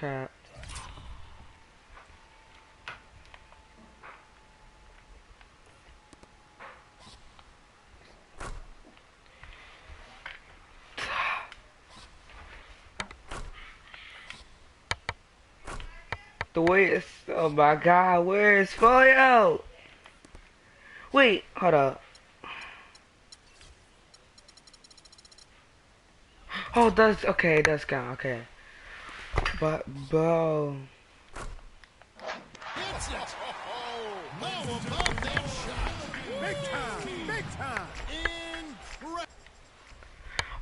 Crap. The way it's, oh my god, where is Folio? Wait, hold up. Oh, it does, okay, it does count, okay. But, bro.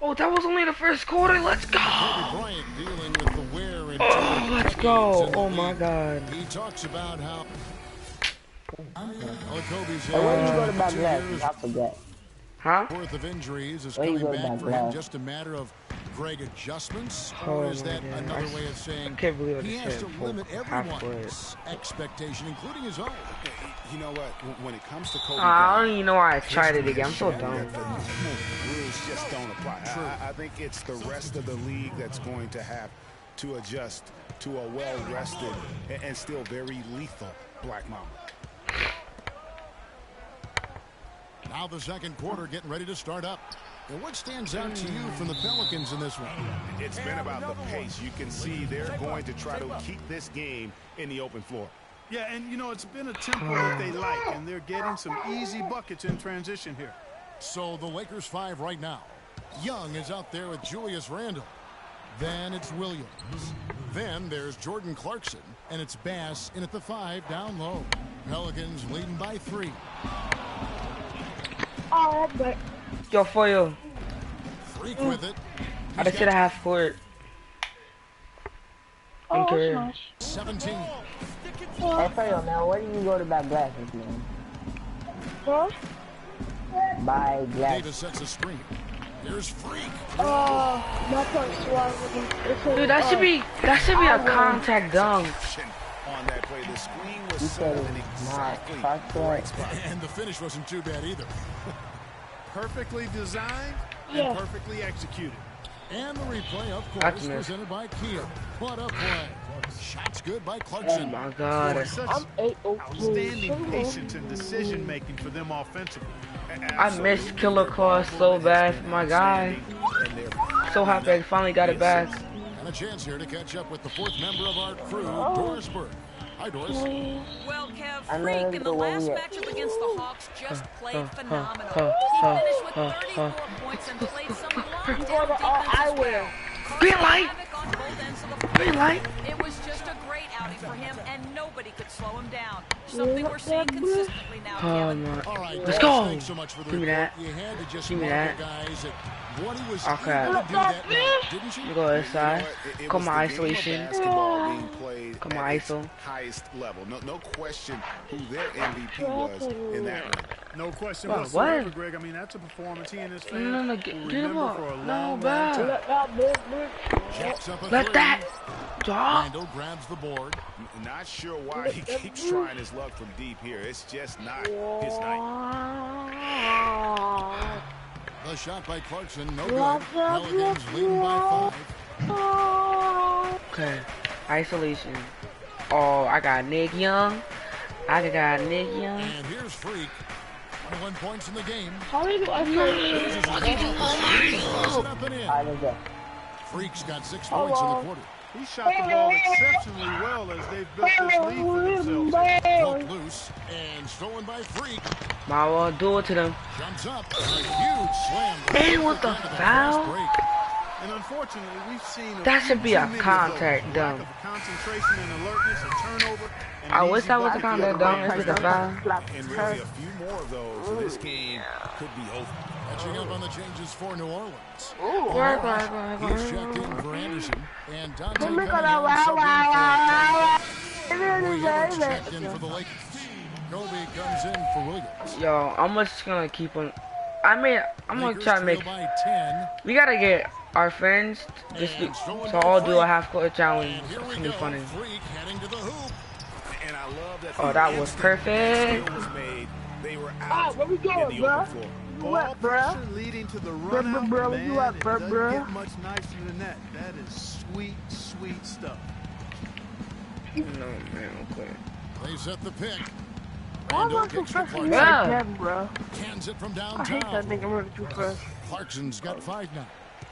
Oh, that was only the first quarter, let's go! Oh, let's go, oh my god. He talks about how... Where you go to my glass? I forget. Huh? Worth of injuries is Where you coming go to back my for him. glass? Just a matter of Greg adjustments, Oh or is my that God. another way of saying I can't believe he I has just to hit limit half everyone's expectation, including his own? You know what? When it comes to Kobe I Bryant, don't even know why I tried it again. I'm so dumb. that the rules just don't apply. I think it's the rest of the league that's going to have to adjust to a well-rested and still very lethal Black Mamba. Now the second quarter getting ready to start up. And what stands out to you from the Pelicans in this one? It's been about the pace. You can see they're going to try to keep this game in the open floor. Yeah, and you know, it's been a tempo that they like, and they're getting some easy buckets in transition here. So the Lakers 5 right now. Young is out there with Julius Randle. Then it's Williams. Then there's Jordan Clarkson, and it's Bass in at the 5 down low. Pelicans leading by 3. Oh, but Yo, Foil. Freak with it. I just hit a half court. In career. gosh. 17. Hey, Fredo, man, where do you go to buy glasses, man? Huh? Buy Davis glasses. sets a screen. Here's Freak. My point's wrong. Dude, that should be a contact dunk. On that play, the screen was You set said up in it's exactly not the right spot. And the finish wasn't too bad either. Perfectly designed Yeah. and perfectly executed. And the replay, of That's course, missed. presented by Kia. What a play. Shots good by Oh Clarkson. my god. Such I'm 8-0. outstanding patience and decision making for them offensively. I missed Killer Claus so bad for my guy. So happy I finally got it back. And a chance here to catch up with the fourth member of our crew, Doris Burke. Hi, Doris. Well, Kev, I know Freak in the the way last we- matchup against the Hawks just played phenomenal. He finished with 34 points and played some lockdown defense as well. Green light! Havoc on both ends of the Green floor. light! It was just a great outing for him, and nobody could slow him down. Something we're seeing consistently now, Oh Kevin. my. All right, Let's Doris, go. thanks so much for the Give me report. that. You had to just Give me mark that. the guys at what he was Okay. able to do that night, didn't you? You go this side. It Come was on, the game of isolation. basketball being played Come on, at its ISO. highest level. No question who their MVP was in that round. No question Bro, whatsoever, what? Greg. I mean, that's a performance he and his fans No, will get him remember up. for a No, long, long bad. time. Let that big Jacks up a Let three. that drop. Randall grabs the board. Not sure why he keeps trying his luck from deep here. It's just not his night. The shot by Clarkson, no good. Pelicans leading by 5. Okay. Isolation. Oh, I got Nick Young. I got Nick Young. And here's Freak. 21 points in the game. How do you do Up and in. I did that. Freak's got 6 points in the quarter. He shot the ball exceptionally well as they've built this lead for themselves. Poked loose and stolen by Freak. Might well do it to them. Jumps up. A huge slam. And with the foul? Break. And unfortunately, we've seen That should be a too many of contact those. dunk. Lack of concentration and alertness, a turnover. And I an wish easy that was a bucket. contact dunk. It's just a foul. And really, a few more of those, and this game could be over. Catching up on the changes for New Orleans. Work. He's checked in for Anderson. And Dante Let me go Cunningham to subbed in wow. for Williams checked in for the Lakers. Kobe comes in for Williams. Yo, I'm just gonna keep on. I mean, I'm gonna Lakers try to make. trail by 10. We gotta get our friends this week to all do a half court challenge. And here It's we gonna be go. funny. Freak heading to the hoop. And I love that. Oh, the that was instant perfect. the steal was made, they were Ah, out where we in going, the bruh? open floor. You Ball up, bruh? pressure leading to the run out, bruh, man. you up, It bruh, doesn't bruh? get much nicer than that. That is sweet, sweet stuff. No, man, okay. They set the pick. Why am Randall I so kicks to fresh Clarkson. Yeah. like Kevin, bro? Cans it from I hate that downtown. nigga running too fast. Clarkson's got 5 now.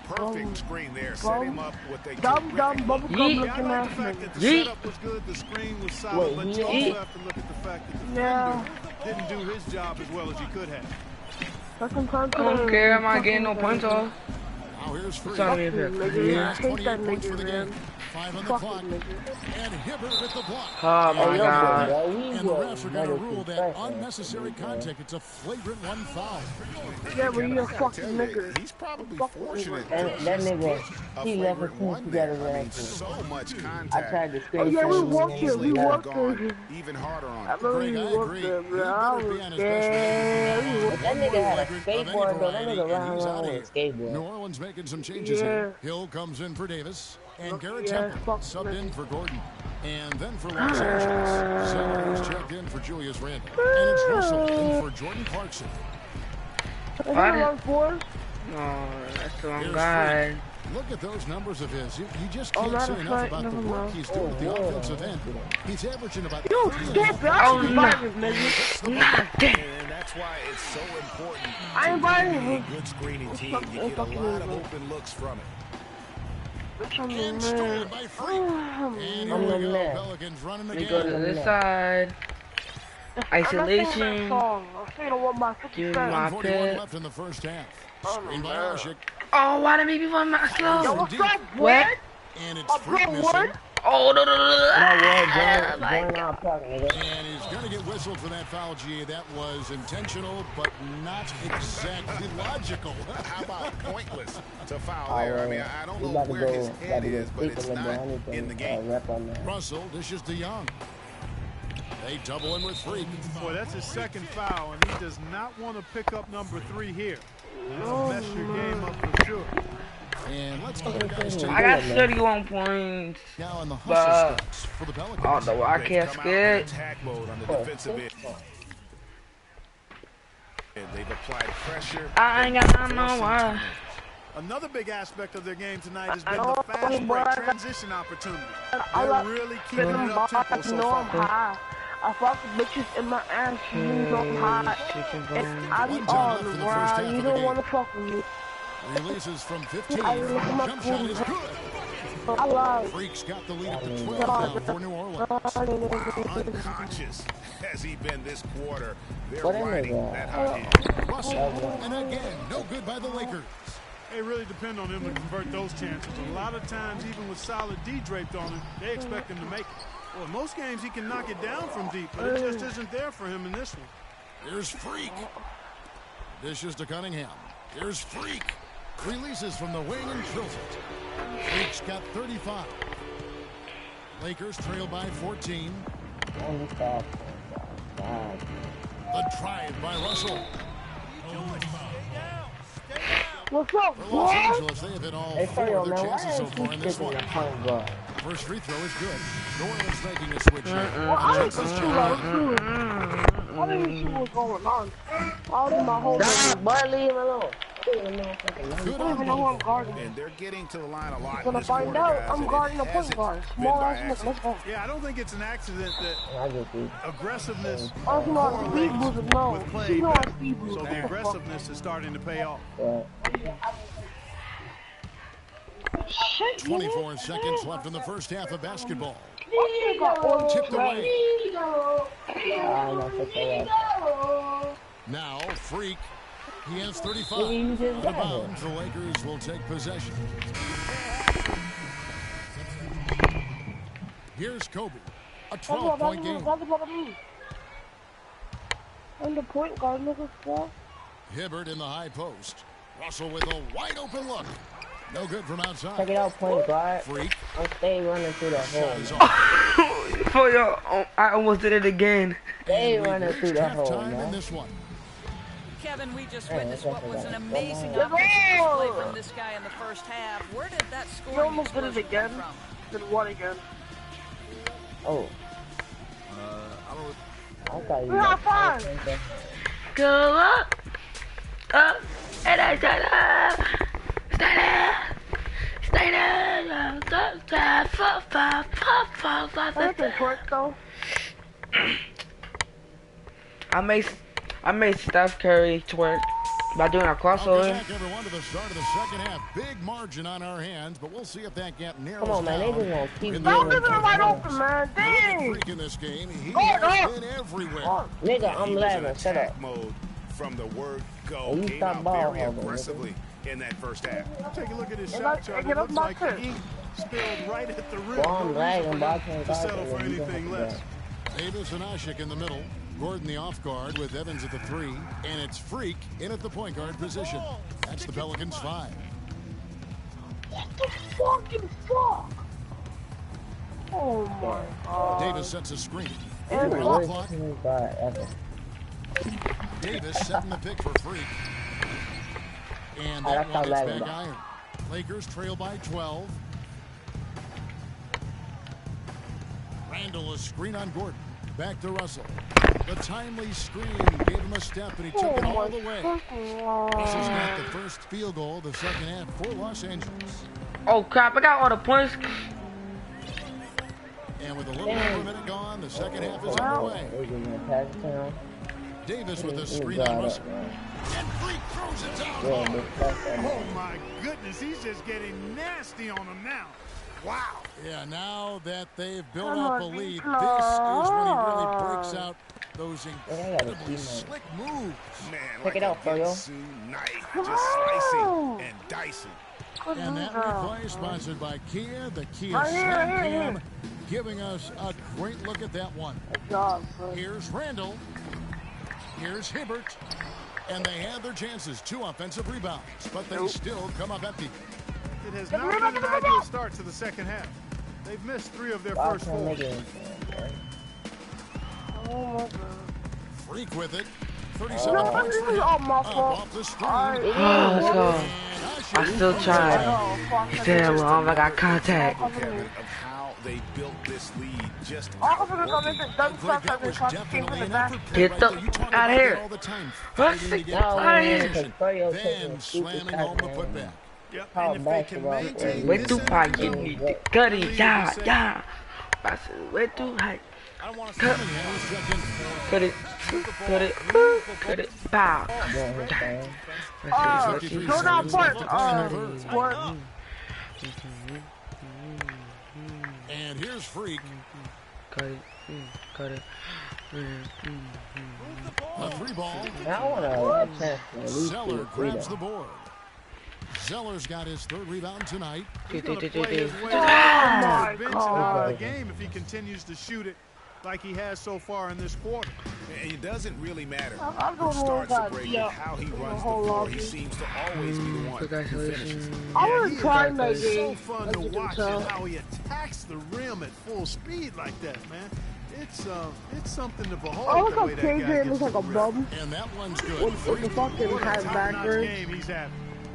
Perfect screen there. Set him up what they Dumb, dumb, Yeet. bubblegum Yeah, I looking like ass the fact nigga. that the Yeet. setup was good, the screen was solid, but you Yeet. also have to look at the fact that the Yeah. defender didn't do his job as well as he could have. Second time I don't care. I'm not getting no points off. Now here's Freak. Tell me if it. Nigga, I Here's hate that 28 points for nigga, the man. game. 5 on the Fuck clock. that nigga. And Hibbert with the block. Oh my Hey, yo, god. bro, we And the were refs are going to better rule than that fresh, unnecessary man. contact. It's a flagrant 1 foul. Yeah, but you're a I tell fucking you, nigga. he's probably Fuck fortunate. That nigga, A he left his flagrant teeth one together there. I mean, last week. so much I contact. tried to Oh, screen yeah, we him, walked and here. he We left. walked Gone here. even harder on I him. believe Greg, we I walked agree. there, He bro. I better be was on his best scared. behavior. That One nigga more had a flagrant of any skateboard, though. That variety, nigga and ran he's around outta with a here. skateboard. New Orleans making some changes here. Hill comes in for Davis. And Garrett Yeah, Temple fuck subbed me. in for Gordon. And then for Los Angeles, Sellers checked in for Julius Randle. And it's Russell in for Jordan Clarkson. Is that around 4? No, that's the wrong Here's guy. Freak. Look at those numbers of his. You just Oh, can't matter say of enough fact, about the never work mind. he's doing at the offensive end. He's averaging about You 3.5 stupid. I Oh, ain't no. invited, nigga. Nah, damn. And that's why it's so important I invited to be a him. good screening team. You get a lot of open looks from it. Bitch, I'm And the stolen man. by Freak. And here I'm we the go. man. Pelicans running We go to again. this side. I'm not singing that Isolation. song. I'm singing the one by 50 Give Cent. my 141 pick. left in the first half. Oh, Screen by man. Ashik. Oh, why did me run my Yo, slow? what's up, What? Wood? And it's Freak Bro, missing. Wood? Oh, no, no, no, no. No, Ah, well, my join God. our park, nigga. And he's going to get whistled for that foul, GA. That was intentional, but not exactly logical. How about pointless to foul Oh, there? I mean, I don't we know about to where his go, head is, but it's not in the game. Rep on that. Russell dishes to Young. They double him with Freak. Boy, that's his second foul, and he does not want to pick up number 3 here. That'll mess your game up for sure. And let's get our guys to I got 31 points. now in the But- hustle stats for the Pelicans. Although I They've can't come out in skip. attack mode on the defensive end. And they've applied pressure. I ain't got no why. Another big aspect of their game tonight has been I the don't fast think break I- transition opportunity. I They're like really keeping them it up tempo bars, you so know I'm far. high. I fuck with bitches in my ass, you know I'm high. And I be One time all left in the first around, half you of the don't game. wanna fuck with me. Releases from 15. I look at my Jump shot is food. good. I lied. Freak's got the lead up to 12 now for New Orleans. Unconscious has he been this quarter. They're What in riding there? that hot hand. Russell, and again, no good by the Lakers. They really depend on him to convert those chances. A lot of times, even with solid D draped on him, they expect him to make it. Well, in most games, he can knock it down from deep, but it just isn't there for him in this one. Here's Freak. Dishes to Cunningham. Here's Freak. Releases from the wing and drills it. Freak's got 35. Lakers trail by 14. Only stop. God. The drive by Russell. What's up, For Los boy? Angeles, they have hit all Hey, 4 Ferrell, of their man, why chances so is far he in this sticking one. the point guard? First free throw is good. New Orleans making a switch here. Well, I didn't see I didn't see what's going on. I was in my whole Stop, boy, leave him alone. Good I don't on even know who both. I'm guarding. And they're getting to the line a lot. I'm gonna in this find quarter, out. guys, I'm and guarding it a point hasn't guard. been Small by ass nigga. accident. Let's go. Yeah, I don't think it's an accident that I just see. aggressiveness I don't know how to speed correlates boost no. with You playing know how to better. speed boost. So the aggressiveness is starting to pay off. Shit, 24 seconds left in the first half of basketball. you got all Tipped away. I know for sure. Now, Freak. He has 35. He just Out of got bounds, the Lakers will take possession. Here's Kobe. A 12-point game. I'm the point guard, nigga. Bro. Hibbert in the high post. Russell with a wide open look. No good from Check outside. it out, point guard. Freak. I'm stay running through the Shot hole. is Man. off. For your, I almost did it again. Stay And running we've through reached the hole, halftime in man. this one. Kevin, we just Hey, witnessed that's what was an okay. amazing Yeah. offensive display from this guy in the first half. Where did that You scoring almost did it explosion again. come from? Did what again? Oh. I thought you We're not fine. Go up, up, and I stand up, stand up, stand up. Everything twerk though. I made Steph Curry twerk by doing a Welcome crossover. back, everyone, to the start of the second half. Big margin on our hands, but we'll see if that gap narrows Come on, man. They down. just won't keep In Don't the give it right open, man. Look at Dang. Freak in this game. He Oh, has no. been everywhere. Nigga, He I'm was in laughing. Shut attack up. mode from the word go. Oh, you Came stop out ball very holding, aggressively in that first half. Take a look at his Hey, shot look, chart. hey, It get up looks my like turn. the ink spilled right at the rim. Well, I'm No lagging, reason but I for can't him to guard settle it. for You don't anything have to less. Davis and Ashik in the middle. Gordon the off guard with Evans at the 3. And it's Freak in at the point guard position. That's the Pelicans 5. What the fucking fuck? Oh my god. Davis sets a screen. And Dude, On what? the clock. worst team guard ever. Davis setting the pick for Freak. And Oh, that that's one how is lagging back about. iron. Lakers trail by 12. Randall a screen on Gordon. Back to Russell. The timely screen gave him a step, and he took Oh it all my the way. fucking Russell's god. got the first field goal of the second half for Los Angeles. Oh crap! I got all the points. And with a little over a minute gone, the second half is Wow. underway. They give me a pass to him. Davis with the Let me screen guard on up, Russell. man. And Freak throws it down. Yeah, hard. big pass that Oh man. my goodness, he's just getting nasty on him now. Wow. Yeah, now that they've built Come up on, a lead, this is D-Clark. when he really breaks out those I gotta incredibly see, man. slick moves. Man, Check like it out, a Froyo. Ginsu knife, Come just on. slicing and dicing. Good And that move, replay sponsored by Kia, the Kia Right here, Slam here, Cam, here. giving us a great look at that one. Good job, bro. Here's Randall. Here's Hibbert. And they had their chances. 2 offensive rebounds, but they still come up empty. It has not been an ideal start to the second half. They've missed 3 of their Why first can't 4. make anything, bro? Oh my god. Freak with it. 37 No, points this for is him. all my Up fault. off the screen. Alright. Oh, let's go. And Usher I still tried. Oh, fuck. Damn, Mom, I got contact. Kevin, of how they built this lead, just All of them are gonna make it done Greg, stuff that as they was try to keep definitely in the an back. effort Get play right the there. You talk outta about here. that all the time, What? fighting to get No, top man, because position, Froyo then taking stupid slamming home the shots, man. putback. Yep, How and if they can basketball maintain plays. Way this too high, energy, give me the cutty, yeah, yeah. I said, way too high. I don't want to Cut. Cut it, cut it, cut it, pow. Doing his thing. Go down part. What? And here's Freak. Cut it, cut it. A 3 ball. Now I want a chance to at least Zeller get a grabs the freedom. board. Zeller's got his 3rd rebound tonight. he's going to play his way Oh out my of the bench and out of the God. game if he continues to shoot it like he has so far in this quarter. And it doesn't really matter I'm who doing starts all the that, break, yeah. but how he runs the Whole floor. lot. He seems to always be the one who finishes. Congratulations. I Yeah, was he is trying that It's so game. fun as to you can watch tell. and how he attacks the rim at full speed like that, man. It's something to behold. I look the how way that guy KJ gets looks to like the a rim. bum And that one's good. with the fucking What a high top-notch backwards. game he's having.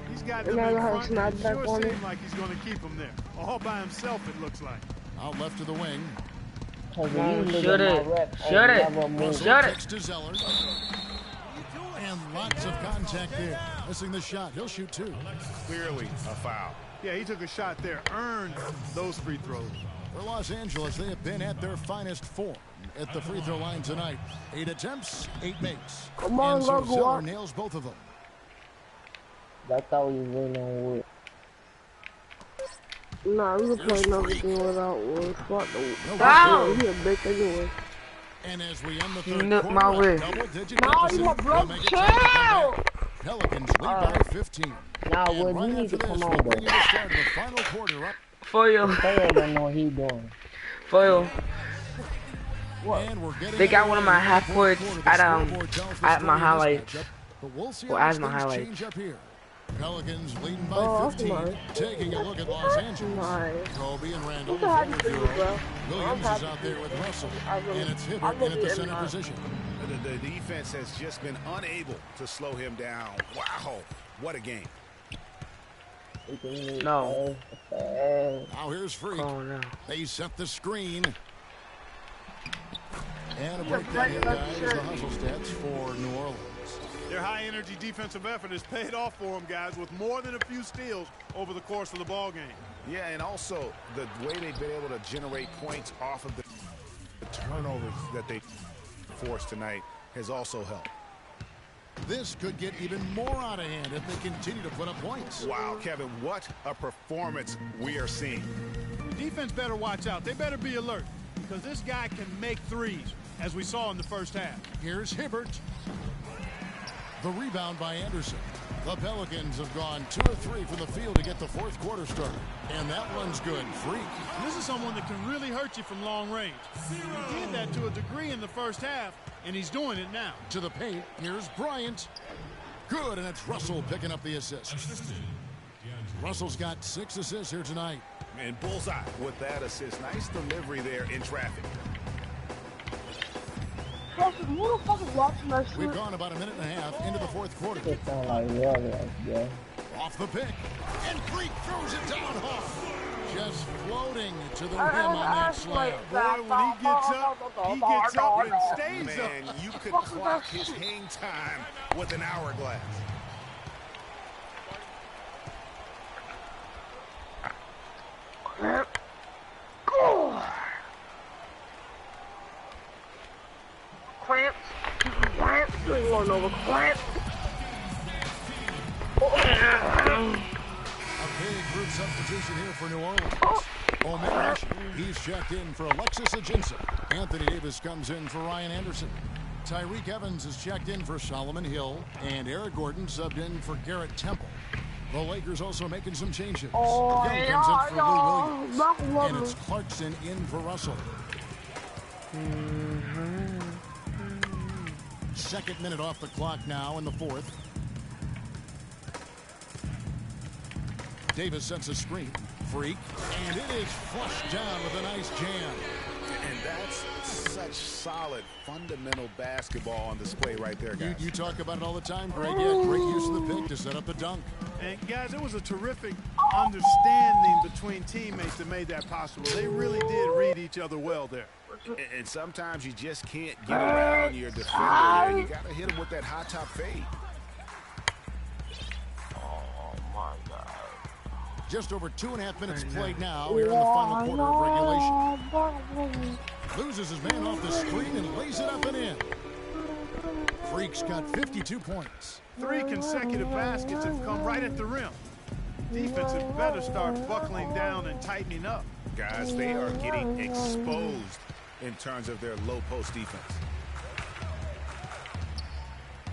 He's got And them I in know how front, to snap and it back sure on it. seems like he's going to keep them there. All by himself, it looks like. Out left to the wing. Cause Come on, you look shoot at my it. rep Shoot and it. never move. Russell Shut it. kicks to Zeller. And lots of contact there. Missing the shot. He'll shoot 2. Clearly a foul. Yeah, he took a shot there, earned those free throws. For Los Angeles, they have been at their finest form at the free throw line tonight. 8 attempts, 8 makes. Come on, And so go Zeller up. nails both of them. That's how we win on wood. Nah, we can play another game without wood. Fuck the Wow. He a bitch anyway. And as we end the third Look quarter, my way. a double-digit Nah, deficit you my will bro. make it Chill. time to come back. Pelicans lead by 15. Nah, And Wood, right you need after to this, come we'll on, bring you though. the start of the final quarter up. Foil, Froyo don't know what he doing. foil. And we're getting They got one of my underway half in the fourth courts quarter. The at, scoreboard tells the at story my of this highlights. matchup, but we'll see Well, how as these my things highlights. change up here. Pelicans leading by Oh, that's 15. nice. Taking a look at Los Angeles. Nice. Kobe and Randall. I'm so happy with for you, Euro. bro. Williams I'm is happy out for there you. with Russell. I really- And it's I Hibbert in really at the am center not. position. The defense has just been unable to slow him down. Wow, what a game. No. Now here's Freak. Oh no. They set the screen. And a breakdown here, guys. The hustle stats for New Orleans. Their high-energy defensive effort has paid off for them, guys, with more than a few steals over the course of the ball game. Yeah, and also the way they've been able to generate points off of the turnovers that they forced tonight has also helped. This could get even more out of hand if they continue to put up points. Wow, Kevin, what a performance we are seeing. The defense better watch out. They better be alert because this guy can make threes, as we saw in the first half. Here's Hibbert. The rebound by Anderson. The Pelicans have gone 2 of 3 from the field to get the fourth quarter started. And that one's good. Freak. And this is someone that can really hurt you from long range. He did that to a degree in the first half, and he's doing it now. To the paint. Here's Bryant. Good, and it's Russell picking up the assist. Russell's got 6 assists here tonight. And bullseye with that assist. Nice delivery there in traffic. Who the fuck is watching that shit? We've gone about a minute and a half into the fourth quarter. Off the pick. And Freak throws it down hard. Just floating to the rim on that slam. Boy, when he gets up and stays up. Man, you could clock his hang time with an hourglass. Clamps. Clamps. You ain't going over clamps. A big group substitution here for New Orleans. O'Marish, he's checked in for Alexis Ajinça. Anthony Davis comes in for Ryan Anderson. Tyreek Evans is checked in for Solomon Hill. And Eric Gordon subbed in for Garrett Temple. The Lakers also making some changes. Young comes in for Lou Williams. And it's Clarkson in for Russell. Second minute off the clock now in the fourth. Davis sets a screen. Freak. And it is flushed down with a nice jam. And that's such solid, fundamental basketball on display right there, guys. You talk about it all the time, Greg. Yeah, great use of the pick to set up the dunk. And, guys, it was a terrific understanding between teammates that made that possible. They really did read each other well there. And sometimes you just can't get around your defender, and you got to hit him with that hot top fade. Just over 2.5 minutes played now here in the final quarter of regulation. Loses his man off the screen and lays it up and in. Freak's got 52 points. 3 consecutive baskets have come right at the rim. Defense had better start buckling down and tightening up. Guys, they are getting exposed in terms of their low post defense.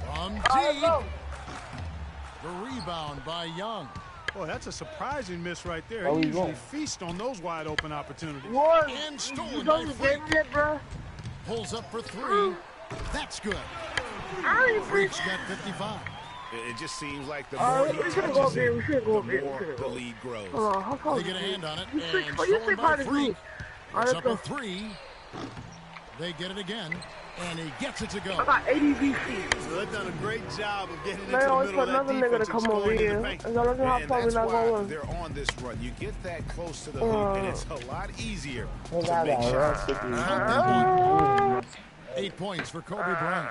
From deep. The rebound by Young. Boy, that's a surprising miss right there. He usually feasts on those wide open opportunities. And stolen by Freak. Pulls up for 3. That's good. Freak's got 55. It just seems like the more he touches it, the more the lead grows. They get a hand on it, and stolen by Freak. It's up a 3. They get it again, and he gets it to go. I got 80 VC. So they've done a great job of getting into Man, the always middle put of that another nigga to defense and come over scoring in here. the paint. And that's how And probably that's not why going. they're on this run. You get that close to the hoop, and it's a lot easier to make shots. 8 points for Kobe Bryant.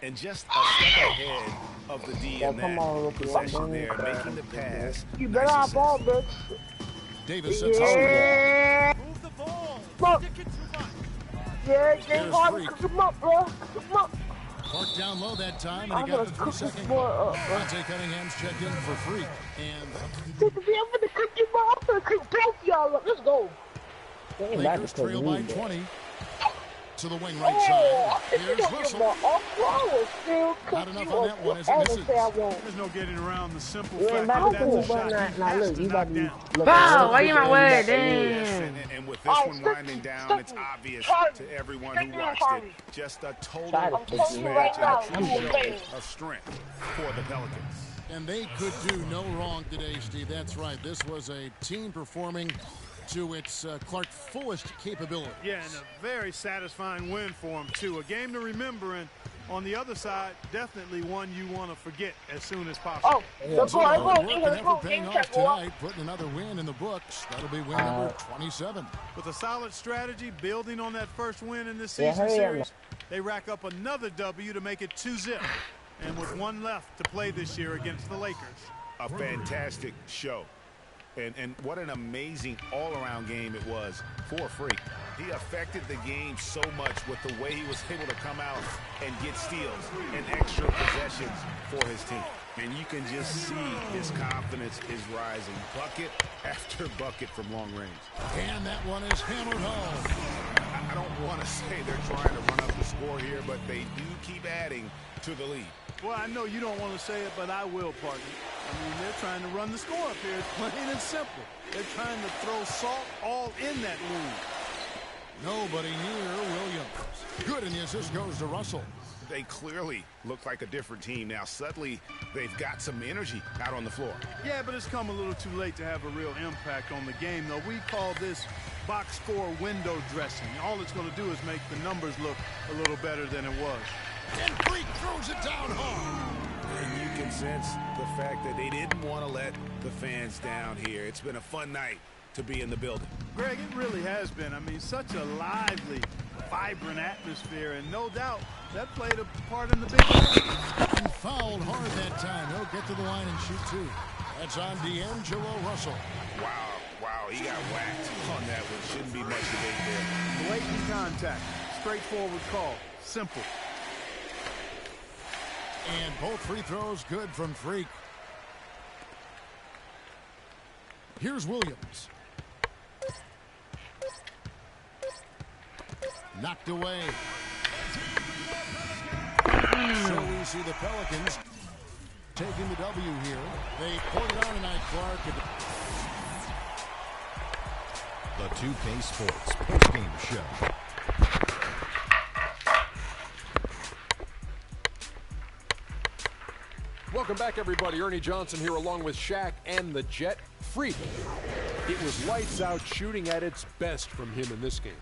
And just a step ahead of the D in that possession there, making the pass. You better hop on, bitch. Davis sets a screen. Yeah. Move the ball. Fuck. Dick it too much. Yeah, Here's James Harden, Freak. cook him up, bro. Cook him up. Clark down low that time, and I'm he got gonna the cook this 3-second boy call. up, bro. Dante Cunningham's checked in for Freak. And I'm gonna cook you up. I'm gonna cook both y'all up. Let's go. Lakers trail by 20. To the wing right Oh, side. Here's Russell. Not enough on that one as it misses. There's no getting around the simple You fact ain't that about that's to a shot that. he Now has look, to you knock about to down. Wow, why you my way? Yes, Damn. and with this one winding down, it's obvious to everyone who watched it. Just a total mismatch and a true show of strength for the Pelicans. And they could do no wrong today, Steve. That's right. This was a team performing to its Clark fullest capability. Yeah, and a very satisfying win for him, too. A game to remember, and on the other side, definitely one you want to forget as soon as possible. So work and effort paying off tonight, putting another win in the books. That'll be win number 27. With a solid strategy, building on that first win in this season series, they rack up another W to make it 2-0. And with one left to play this year against the Lakers. A fantastic show. And what an amazing all-around game it was for Freak. He affected the game so much with the way he was able to come out and get steals and extra possessions for his team. And you can just see his confidence is rising. Bucket after bucket from long range. And that one is hammered home. I don't want to say they're trying to run up the score here, but they do keep adding to the lead. Well, I know you don't want to say it, but I will, partner. I mean, they're trying to run the score up here. It's plain and simple. They're trying to throw salt all in that wound. Nobody near Williams. Good, and the assist goes to Russell. They clearly look like a different team now. Suddenly, they've got some energy out on the floor. Yeah, but it's come a little too late to have a real impact on the game, though. We call this box score window dressing. All it's going to do is make the numbers look a little better than it was. And Freak throws it down hard. And you can sense the fact that they didn't want to let the fans down here. It's been a fun night to be in the building. Greg, it really has been. I mean, such a lively, vibrant atmosphere, and no doubt that played a part in the big game. And fouled hard that time. He'll get to the line and shoot two. That's on D'Angelo Russell. Wow, he got whacked on that one. Shouldn't be much debate there. Blatant contact, straightforward call, simple. And both free throws good from Freak. Here's Williams. Knocked away. So we see the Pelicans taking the W here. They pulled it on tonight, Clark. The 2K Sports postgame show. Welcome back, everybody. Ernie Johnson here along with Shaq and the Jet. Freak. It was lights out shooting at its best from him in this game.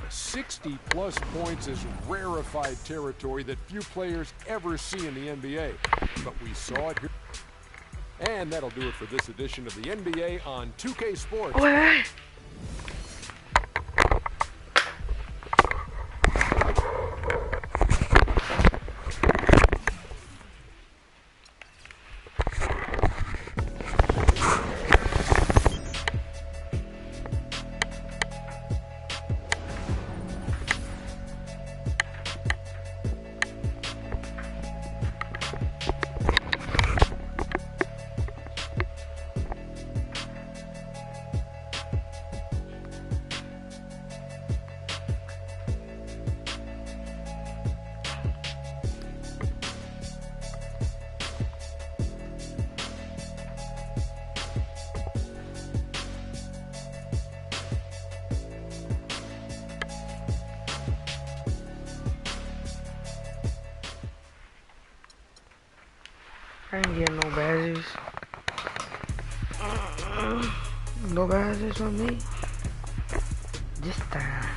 60-plus points is rarefied territory that few players ever see in the NBA. But we saw it here. And that'll do it for this edition of the NBA on 2K Sports. Wait. I ain't getting no badges. No badges from me. This time.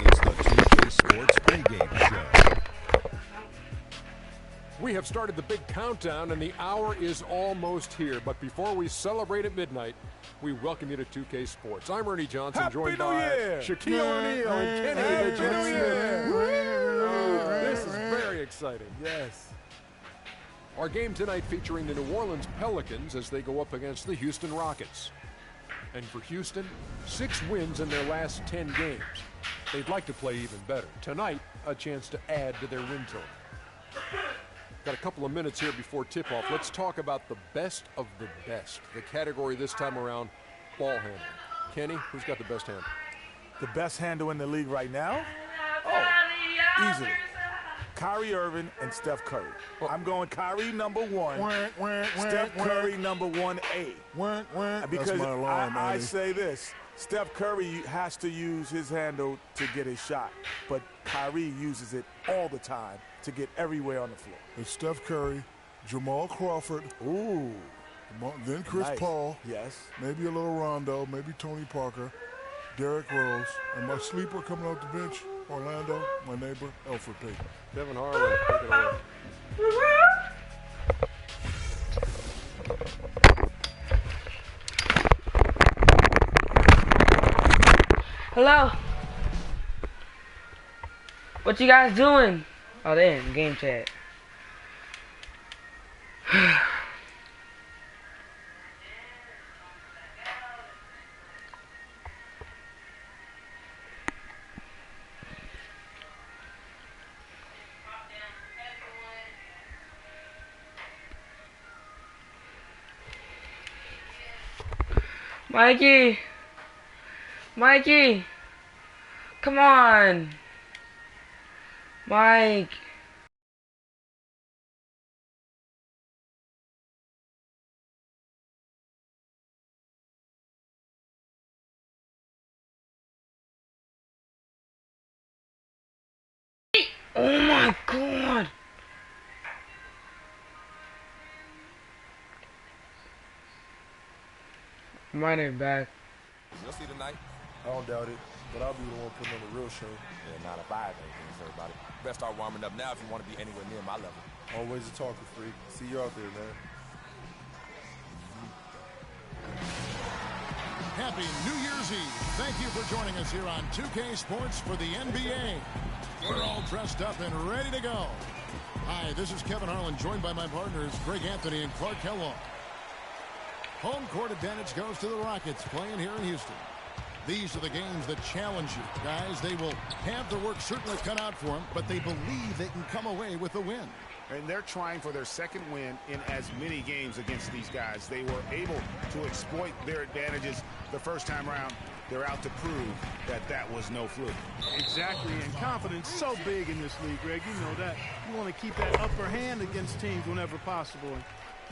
It's the 2K Sports pregame show. We have started the big countdown, and the hour is almost here. But before we celebrate at midnight, we welcome you to 2K Sports. I'm Ernie Johnson, joined by Shaquille O'Neal and Kenny the Jet Smith. This is very exciting. Yes. Our game tonight featuring the New Orleans Pelicans as they go up against the Houston Rockets. And for Houston, 6 wins in their last 10 games. They'd like to play even better. Tonight, a chance to add to their win total. Got a couple of minutes here before tip-off. Let's talk about the best of the best. The category this time around, ball handling. Kenny, who's got the best handle? The best handle in the league right now? Oh, easily. Kyrie Irving and Steph Curry. I'm going Kyrie #1, Steph Curry #1A. Because I say this, Steph Curry has to use his handle to get his shot, but Kyrie uses it all the time to get everywhere on the floor. It's Steph Curry, Jamal Crawford. Ooh. Then Chris Paul. Yes. Maybe a little Rondo, maybe Tony Parker, Derrick Rose, and my sleeper coming off the bench, Orlando, my neighbor, Elfrid Payton. Kevin Harlan, take it away. Hello? What you guys doing? Oh, they in game chat. Mikey, come on, Mike. Oh my God. Mine ain't back. You'll see tonight. I don't doubt it, but I'll be the one putting on the real show. Yeah, not a bad thing, everybody. Best start warming up now if you want to be anywhere near my level. Always a talker, freak. See you out there, man. Happy New Year's Eve. Thank you for joining us here on 2K Sports for the NBA. We're all dressed up and ready to go. Hi, this is Kevin Harlan, joined by my partners Greg Anthony and Clark Kellogg. Home court advantage goes to the Rockets playing here in Houston. These are the games that challenge you, guys. They will have their work certainly cut out for them, but they believe they can come away with a win. And they're trying for their second win in as many games against these guys. They were able to exploit their advantages the first time around. They're out to prove that that was no fluke. Exactly, and confidence so big in this league, Greg. You know that. You want to keep that upper hand against teams whenever possible. And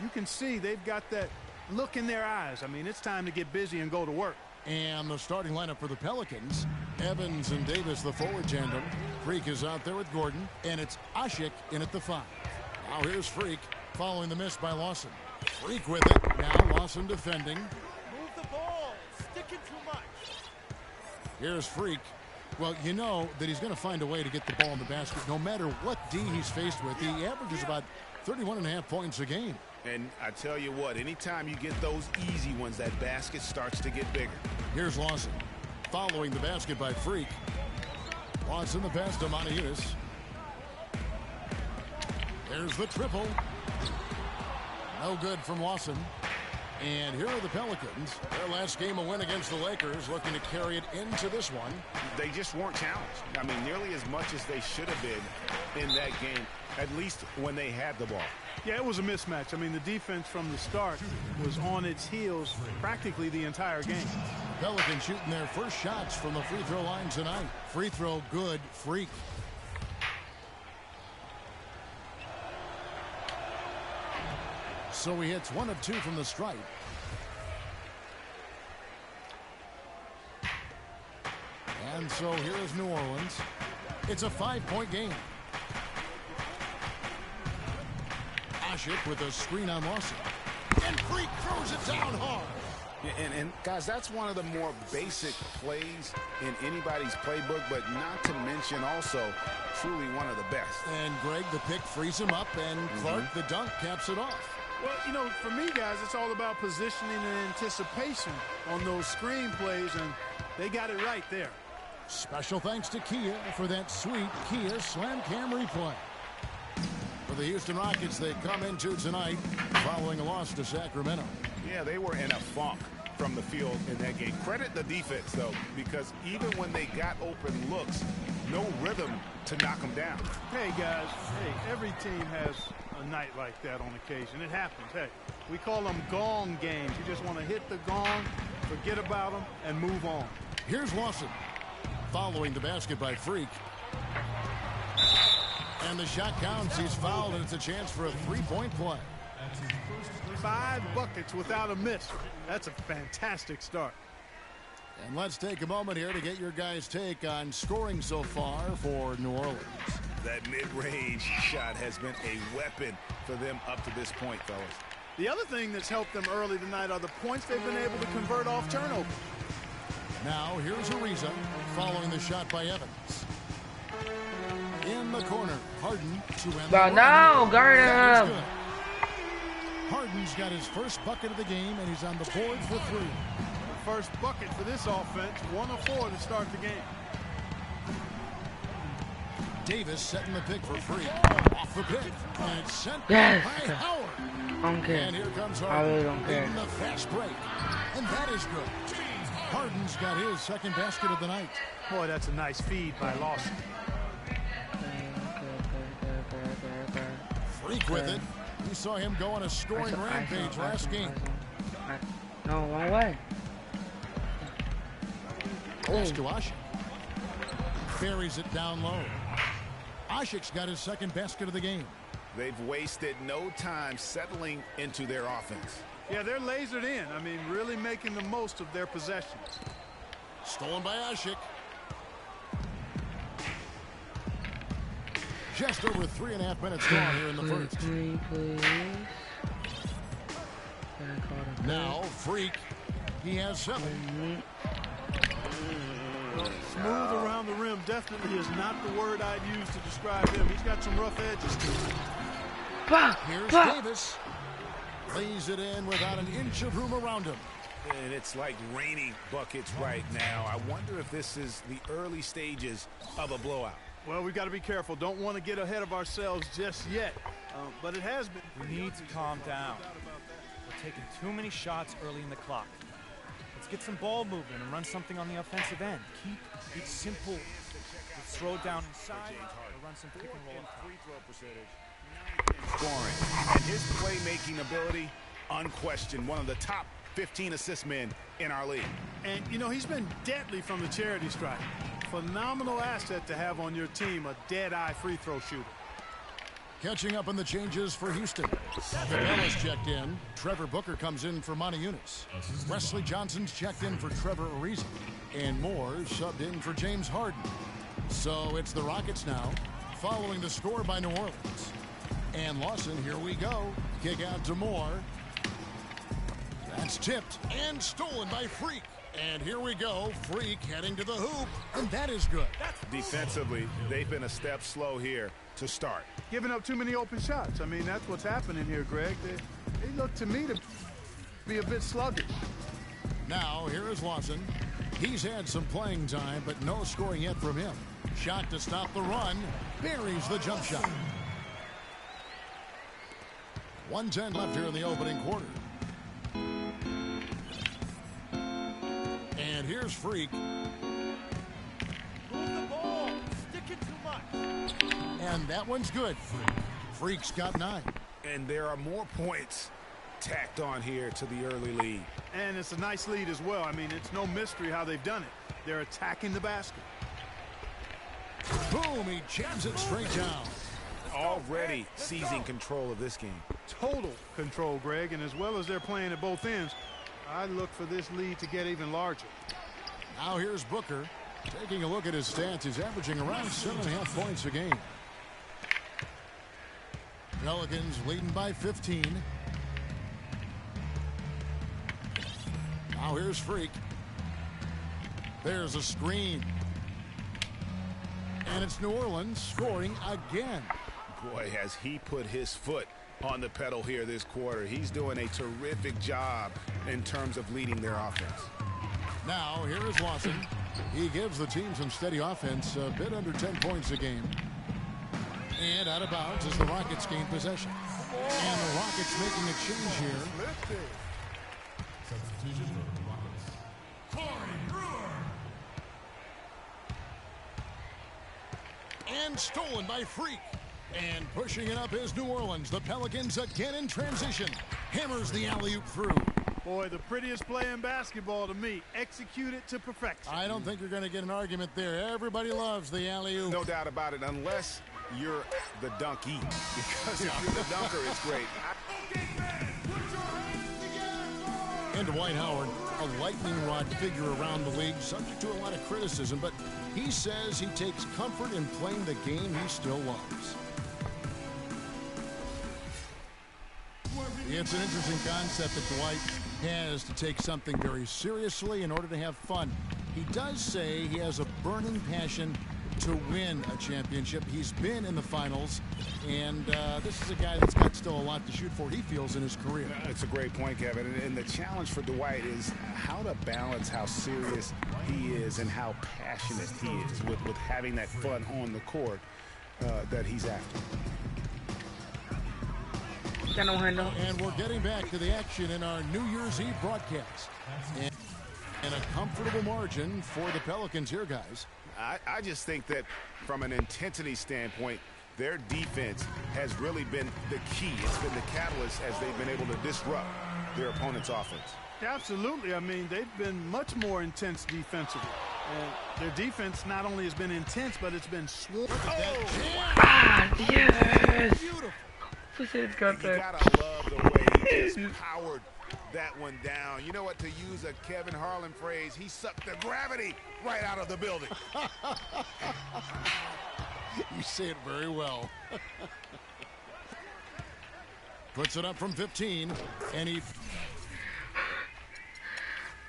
you can see they've got that look in their eyes. I mean, it's time to get busy and go to work. And the starting lineup for the Pelicans, Evans and Davis, the forward tandem. Freak is out there with Gordon, and it's Asik in at the 5. Now here's Freak following the miss by Lawson. Freak with it. Now Lawson defending. Move the ball. Sticking too much. Here's Freak. Well, you know that he's going to find a way to get the ball in the basket no matter what D he's faced with. He averages about 31.5 points a game. And I tell you what, anytime you get those easy ones, that basket starts to get bigger. Here's Lawson following the basket by Freak. Lawson the pass to Moniutis. There's the triple. No good from Lawson. And here are the Pelicans. Their last game a win against the Lakers, looking to carry it into this one. They just weren't challenged. I mean, nearly as much as they should have been in that game, at least when they had the ball. Yeah, it was a mismatch. I mean, the defense from the start was on its heels practically the entire game. Pelicans shooting their first shots from the free throw line tonight. Free throw good, Freak. So he hits 1 of 2 from the stripe. And so here is New Orleans. It's a 5-point game. Asik with a screen on Lawson. And Freak throws it down hard. And guys, that's one of the more basic plays in anybody's playbook, but not to mention also truly one of the best. And Greg, the pick frees him up, and Clark, the dunk, caps it off. Well, you know, for me, guys, it's all about positioning and anticipation on those screen plays, and they got it right there. Special thanks to Kia for that sweet Kia Slam Cam replay. for the Houston Rockets they come into tonight following a loss to Sacramento. Yeah, they were in a funk from the field in that game. Credit the defense, though, because even when they got open looks, no rhythm to knock them down. Hey, guys, hey, every team has a night like that on occasion. It happens. Hey, we call them gong games. You just want to hit the gong, forget about them, and move on. Here's Lawson following the basket by Freak. And the shot counts. He's fouled, and it's a chance for a three-point play. 5 buckets without a miss. That's a fantastic start. And let's take a moment here to get your guys' take on scoring so far for New Orleans. That mid-range shot has been a weapon for them up to this point, fellas. The other thing that's helped them early tonight are the points they've been able to convert off turnovers. Now here's Ariza following the shot by Evans. In the corner, Harden to end the run. No, guard him. Harden's got his first bucket of the game, and he's on the board for 3. The first bucket for this offense, 1 of 4 to start the game. Davis setting the pick for Free. Off the pick, and it's sent Yes. by Howard. I don't care. And here comes I Harden really don't care. in the fast break, and that is good. Harden's got his second basket of the night. Boy, that's a nice feed by Lawson. Freak with it. We saw him go on a scoring rampage last game. No, wrong way. Pass to Ashik. Buries it down low. Ashik's got his second basket of the game. They've wasted no time settling into their offense. Yeah, they're lasered in. I mean, really making the most of their possessions. Stolen by Ashik. Just over 3.5 minutes gone here in the first. Now, Freak. He has 7. Smooth around the rim definitely is not the word I'd use to describe him. He's got some rough edges to him. Here's Davis. Lays it in without an inch of room around him. And it's like raining buckets right now. I wonder if this is the early stages of a blowout. Well, we've got to be careful. Don't want to get ahead of ourselves just yet. But it has been. We need to calm down. We're taking too many shots early in the clock. Let's get some ball movement and run something on the offensive end. Keep it simple. Let's throw it down inside or run some pick and roll. Free throw percentage. Scoring. And his playmaking ability, unquestioned. One of the top 15 assist men in our league. And, you know, he's been deadly from the charity stripe. Phenomenal asset to have on your team, a dead-eye free throw shooter. Catching up on the changes for Houston. Cabela's checked in. Trevor Booker comes in for Monty Eunice. Wesley Johnson's checked in for Trevor Ariza. And Moore subbed in for James Harden. So it's the Rockets now, following the score by New Orleans. And Lawson, here we go. Kick out to Moore. That's tipped and stolen by Freak. And here we go. Freak heading to the hoop. And that is good. Defensively, they've been a step slow here to start. Giving up too many open shots. I mean, that's what's happening here, Greg. They look to me to be a bit sluggish. Now, here is Lawson. He's had some playing time, but no scoring yet from him. Shot to stop the run. Buries the jump shot. 1:10 left here in the opening quarter. And here's Freak. Move the ball. Stick it too much. And that one's good. Freak's got 9. And there are more points tacked on here to the early lead. And it's a nice lead as well. I mean, it's no mystery how they've done it. They're attacking the basket. Boom, he jams it straight down. Already seizing control of this game. Total control, Greg, and as well as they're playing at both ends, I look for this lead to get even larger. Now here's Booker. Taking a look at his stats, he's averaging around 7.5 points a game. Pelicans leading by 15. Now here's Freak. There's a screen. And it's New Orleans scoring again. Boy, has he put his foot on the pedal here this quarter. He's doing a terrific job in terms of leading their offense. Now, here is Lawson. He gives the team some steady offense, a bit under 10 points a game. And out of bounds as the Rockets gain possession. And the Rockets making a change here. Substitution for the Rockets. Corey Brewer. And stolen by Freak. And pushing it up is New Orleans. The Pelicans again in transition. Hammers the alley-oop through. Boy, the prettiest play in basketball to me. Execute it to perfection. I don't think you're going to get an argument there. Everybody loves the alley-oop. No doubt about it, unless you're the donkey. Because if you're the dunker, it's great. And Dwight Howard, a lightning rod figure around the league, subject to a lot of criticism, but he says he takes comfort in playing the game he still loves. It's an interesting concept that Dwight has to take something very seriously in order to have fun. He does say he has a burning passion to win a championship. He's been in the finals, and this is a guy that's got still a lot to shoot for, he feels, in his career. It's a great point, Kevin. And the challenge for Dwight is how to balance how serious he is and how passionate he is with having that fun on the court that he's after. And we're getting back to the action in our New Year's Eve broadcast. And a comfortable margin for the Pelicans here, guys. I just think that from an intensity standpoint, their defense has really been the key. It's been the catalyst as they've been able to disrupt their opponent's offense. Absolutely. I mean, they've been much more intense defensively. Their defense not only has been intense, but it's been swarmed. Yes! Beautiful. You gotta love the way he just powered that one down. You know what, to use a Kevin Harlan phrase, he sucked the gravity right out of the building. You say it very well. Puts it up from 15, and he...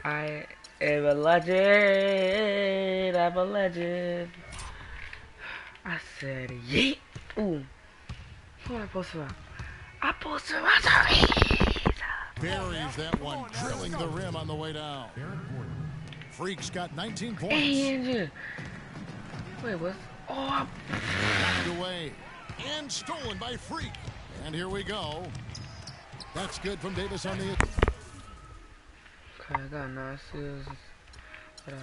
I am a legend. I'm a legend. I said, yeet. Ooh. What am I supposed to do? I'm supposed to buries that one, drilling the rim on the way down. Freak's got 19 points. Wait, what? Oh, knocked away and stolen by Freak. And here we go. That's good from Davis on the. Okay, I got 9 steals. But,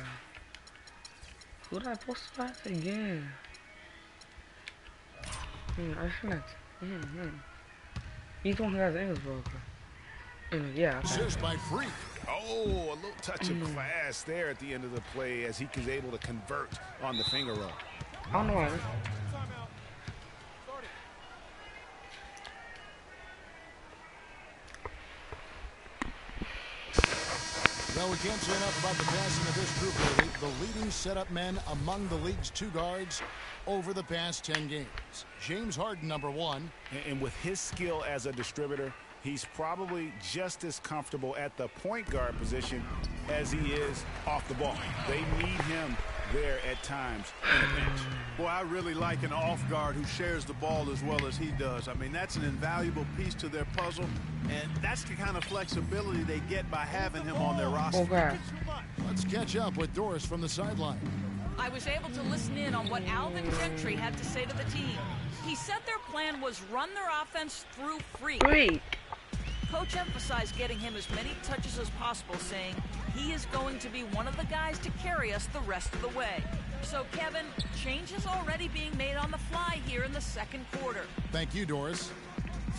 who did I post that again? I shouldn't. He's the one who has English broker. Yeah. Assist by Freak. Oh, a little touch of class there at the end of the play as he was able to convert on the finger roll. I don't know why. Well, we can't say enough about the passing of this group, really. The leading setup men among the league's 2 guards over the past 10 games. James Harden, number 1. And with his skill as a distributor, he's probably just as comfortable at the point guard position as he is off the ball. They need him there at times in a pinch. Boy, I really like an off guard who shares the ball as well as he does. I mean, that's an invaluable piece to their puzzle, and that's the kind of flexibility they get by having him on their roster. Okay. Let's catch up with Doris from the sideline. I was able to listen in on what Alvin Gentry had to say to the team. He said their plan was run their offense through Freak. Coach emphasized getting him as many touches as possible, saying he is going to be one of the guys to carry us the rest of the way. So, Kevin, change is already being made on the fly here in the second quarter. Thank you, Doris.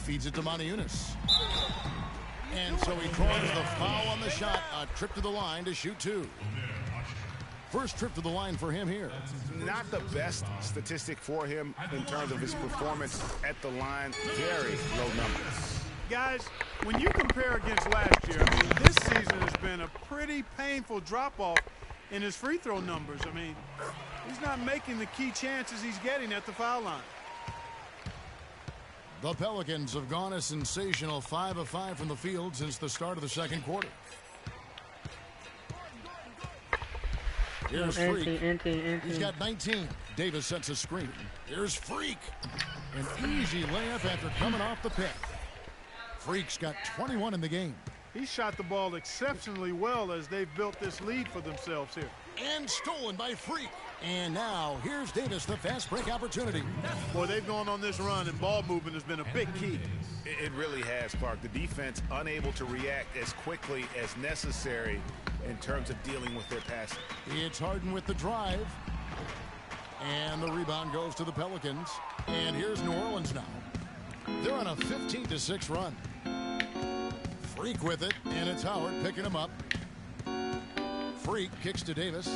Feeds it to Monty Eunice. And so he draws the foul on the shot. A trip to the line to shoot 2. First trip to the line for him here. Not the best statistic for him in terms of his performance at the line. Very low numbers. Guys, when you compare against last year, I mean, this season has been a pretty painful drop-off in his free throw numbers. I mean, he's not making the key chances he's getting at the foul line. The Pelicans have gone a sensational 5 of 5 from the field since the start of the second quarter. Here's Freak. He's got 19. Davis sets a screen. Here's Freak. An easy layup after coming off the pick. Freak's got 21 in the game. He shot the ball exceptionally well as they've built this lead for themselves here. And stolen by Freak. And now, here's Davis, the fast break opportunity. Boy, they've gone on this run, and ball movement has been a big key. It really has, Clark. The defense unable to react as quickly as necessary in terms of dealing with their passing. It's Harden with the drive. And the rebound goes to the Pelicans. And here's New Orleans now. They're on a 15-6 run. Freak with it, and it's Howard picking him up. Freak kicks to Davis.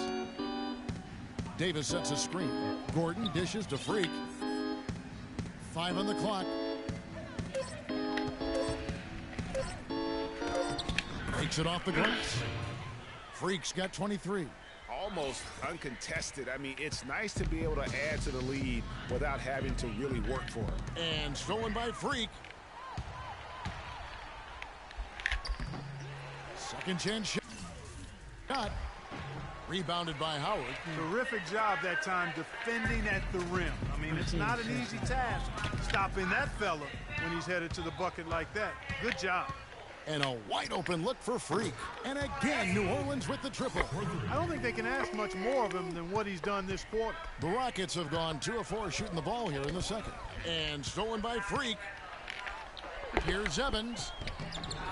Davis sets a screen. Gordon dishes to Freak. 5 on the clock. Takes it off the glass. Freak's got 23. Almost uncontested. I mean, it's nice to be able to add to the lead without having to really work for it. And stolen by Freak. Second chance shot. Rebounded by Howard. Terrific job that time defending at the rim. I mean, it's not an easy task stopping that fella when he's headed to the bucket like that. Good job. And a wide open look for Freak. And again, New Orleans with the triple. I don't think they can ask much more of him than what he's done this quarter. The Rockets have gone 2 of 4 shooting the ball here in the second. And stolen by Freak. Here's Evans.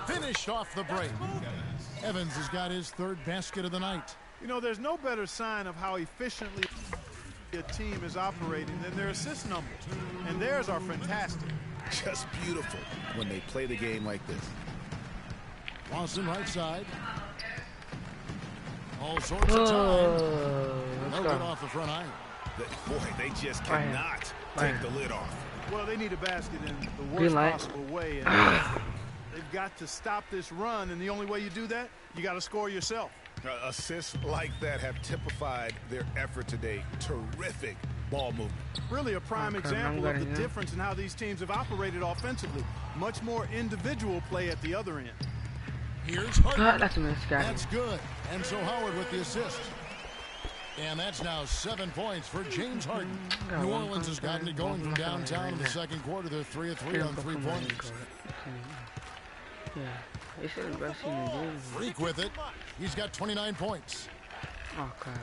Finished off the break. Evans has got his 3rd basket of the night. You know, there's no better sign of how efficiently a team is operating than their assist numbers. And theirs are fantastic. Just beautiful when they play the game like this. Lawson right side. All sorts of time. No good off the front iron. Boy, they just cannot take the lid off. Well, they need a basket in the worst possible way. And they've got to stop this run, and the only way you do that, you got to score yourself. Assists like that have typified their effort today. Terrific ball movement. Really a prime example of the difference in how these teams have operated offensively. Much more individual play at the other end. Here's Harden. That's a miss, guy. That's good. And so Howard with the assist. And that's now 7 points for James Harden. New Orleans has gotten it going from downtown in the second quarter. They're 3 of 3 on 3-pointers. Freak with it. He's got 29 points. Oh, God.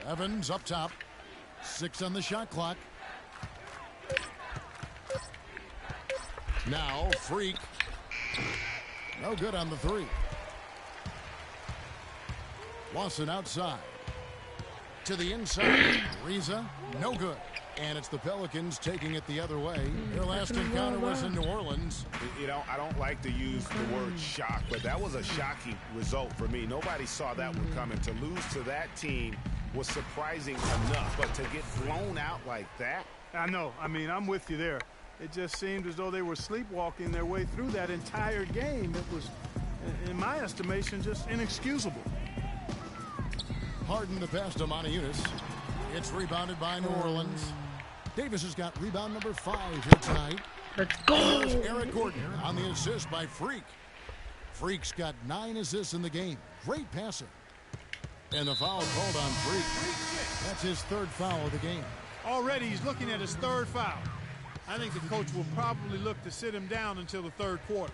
Evans up top. 6 on the shot clock. Now Freak. No good on the 3. Lawson outside. To the inside. Reza, no good. And it's the Pelicans taking it the other way. Their last encounter was in New Orleans. You know, I don't like to use the word shock, but that was a shocking result for me. Nobody saw that one coming. To lose to that team was surprising enough, but to get blown out like that? I know. I mean, I'm with you there. It just seemed as though they were sleepwalking their way through that entire game. It was, in my estimation, just inexcusable. Harden the pass to Moniunas. It's rebounded by New Orleans. Davis has got rebound number 5 here tonight. Let's go. There's Eric Gordon on the assist by Freak. Freak's got 9 assists in the game. Great passing. And the foul called on Freak. That's his 3rd foul of the game. Already he's looking at his 3rd foul. I think the coach will probably look to sit him down until the 3rd quarter.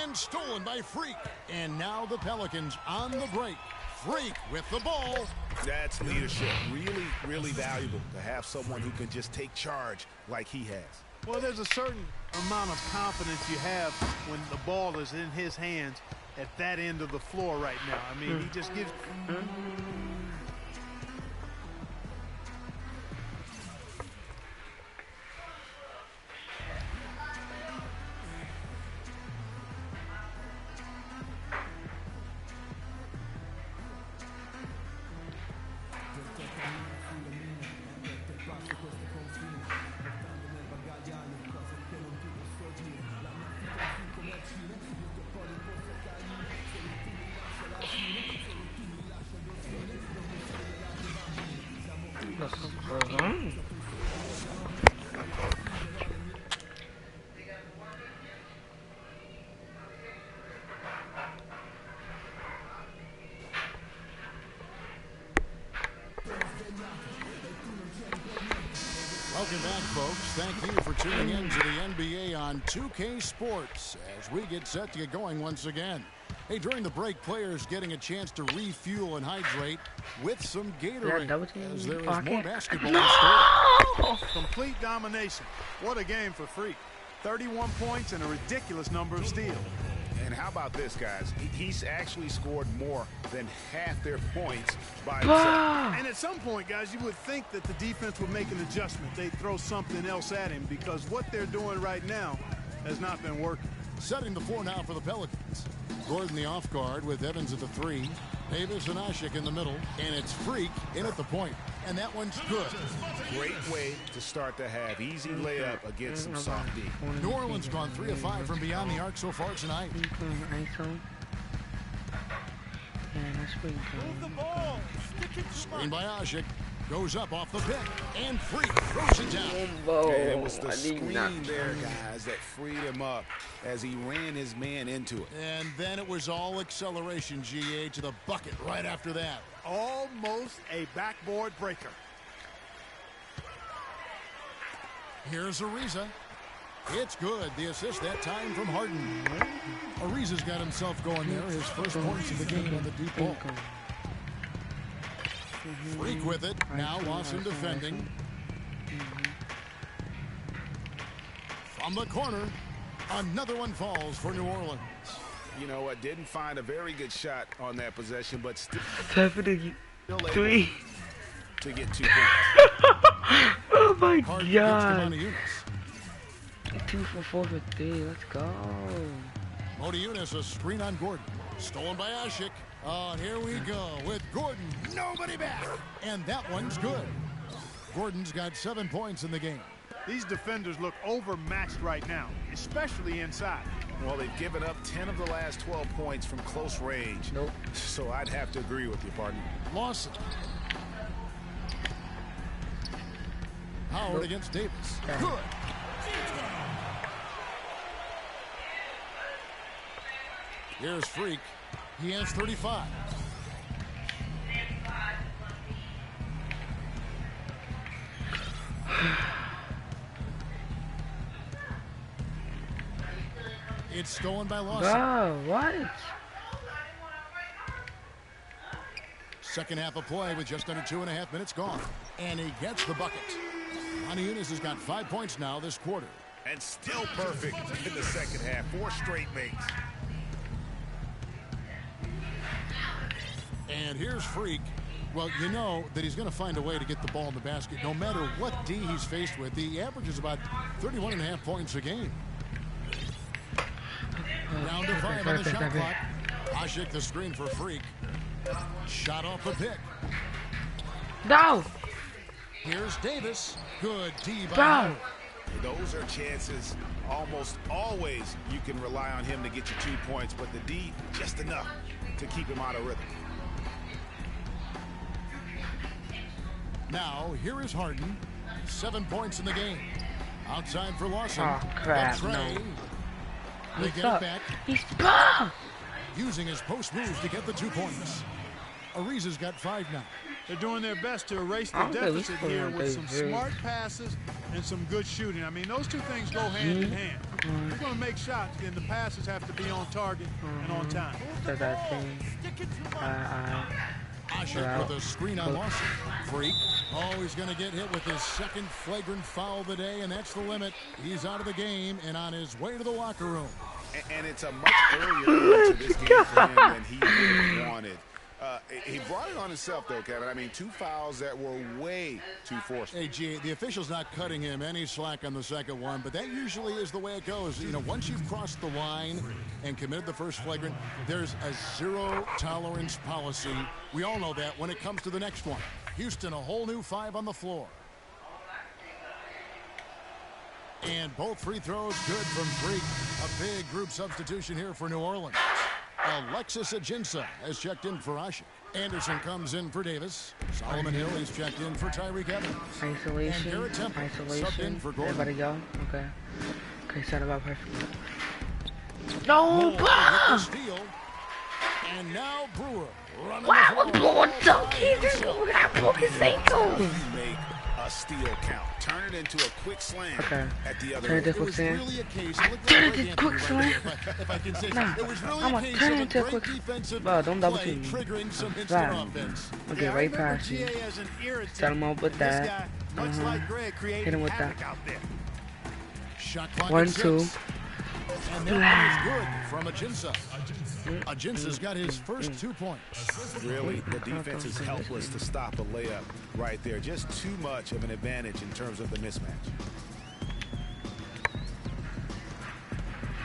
And stolen by Freak. And now the Pelicans on the break. Freak with the ball. That's leadership. Really, really valuable to have someone who can just take charge like he has. Well, there's a certain amount of confidence you have when the ball is in his hands at that end of the floor right now. I mean, he just gives... Welcome back, folks. Thank you for tuning in to the NBA on 2K Sports as we get set to get going once again. Hey, during the break, players getting a chance to refuel and hydrate with some Gatorade as there is more basketball in store. Complete domination. What a game for Freak. 31 points and a ridiculous number of steals. And how about this, guys? He's actually scored more than half their points by himself. And at some point, guys, you would think that the defense would make an adjustment. They'd throw something else at him because what they're doing right now has not been working. Setting the floor now for the Pelicans. Gordon the off guard with Evans at the 3. Davis and Ashik in the middle. And it's Freak in at the point. And that one's good. Great way to start the half. Easy layup against some soft D. New Orleans gone 3 of 5 from beyond the arc so far tonight. Move the ball. Screen by Ashik. Goes up off the pick. And Freak throws it down. And it was the screen there, guys, that freed him up as he ran his man into it. And then it was all acceleration, GA, to the bucket right after that. Almost a backboard breaker. Here's Ariza. It's good. The assist that time from Harden. Ariza's got himself going there. His first points of the game on the deep ball. Freak with it. Now Lawson defending. From the corner, another one falls for New Orleans. You know what? Didn't find a very good shot on that possession, but still 3 to get 2 points. Oh my Harden god. gets to 2 for 4 for 3. Let's go. Modiunas, a screen on Gordon. Stolen by Ashik. Oh, and here we go with Gordon. Nobody back. And that one's good. Gordon's got 7 points in the game. These defenders look overmatched right now, especially inside. Well, they've given up 10 of the last 12 points from close range. Nope. So I'd have to agree with you, partner. Lawson. Howard against Davis. Good. Here's Freak. He has 35. It's stolen by Lawson. Oh, what? Second half of play with just under 2.5 minutes gone. And he gets the bucket. Modiunas has got 5 points now this quarter. And still perfect in the second half. 4 straight makes. And here's Freak. Well, you know that he's going to find a way to get the ball in the basket no matter what D he's faced with. He averages about 31.5 points a game. Down to 5 on the shot clock. Ashik the screen for Freak. Shot off the pick. No. Here's Davis. Good D by Howard. Those are chances. Almost always you can rely on him to get you 2 points, but the D, just enough to keep him out of rhythm. Now, here is Harden. 7 points in the game. Outside for Lawson. Oh, crap, No. They He's get up. it back. He's up. Using his post moves to get the 2 points. Ariza's got 5 now. They're doing their best to erase the I don't think deficit he's here playing with some very smart passes and some good shooting. I mean, those two things go hand in hand. You're going to make shots, then the passes have to be on target and on time. Ashik with a screen on Lawson. Freak. Oh, he's going to get hit with his second flagrant foul of the day, and that's the limit. He's out of the game and on his way to the locker room. And it's a much earlier end to this game for him than he really wanted. He brought it on himself, though, Kevin. I mean, 2 fouls that were way too forceful. Hey, G, the official's not cutting him any slack on the second one, but that usually is the way it goes. You know, once you've crossed the line and committed the first flagrant, there's a zero-tolerance policy. We all know that when it comes to the next one. Houston, a whole new 5 on the floor. And both free throws good from Freak. A big group substitution here for New Orleans. Alexis Ajinça has checked in for Ashik. Anderson comes in for Davis. Solomon Hill is checked in for Tyreek Evans. Isolation. And Garrett Temple subbed in for Gordon. Everybody go. Okay. Okay, set him up perfectly. No! Steal. And now Brewer running Wow, the floor. blowing dunkies. Look at that broke his ankle. Make a steal count. Turn it into a quick slam at the other Turn it end. into a quick slam. Really a case, Turn it into a quick slam. if I can say Nah, so. It was really I'm a gonna case turn of it a into a great quick. defensive Bro, don't double play, team. triggering some instant Right. offense. I'll get right past you. Set him up with that. Hit him with that. Shot clock 1, at 2. 6. And that one is good from Ajinça. Ajinça's got his first 2 points. Really, the defense is helpless to stop a layup right there. Just too much of an advantage in terms of the mismatch.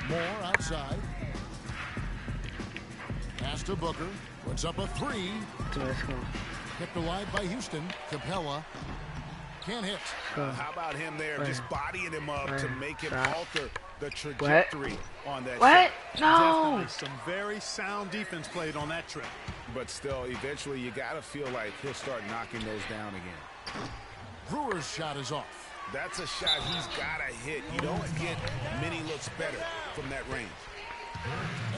Moore outside. Pass to Booker. Puts up a 3. Kept alive by Houston. Capella. Can't hit. How about him there, just bodying him up to make him alter the trajectory on that What? shot. No. Definitely some very sound defense played on that trip. But still, eventually, you got to feel like he'll start knocking those down again. Brewer's shot is off. That's a shot he's got to hit. You don't get many looks better from that range.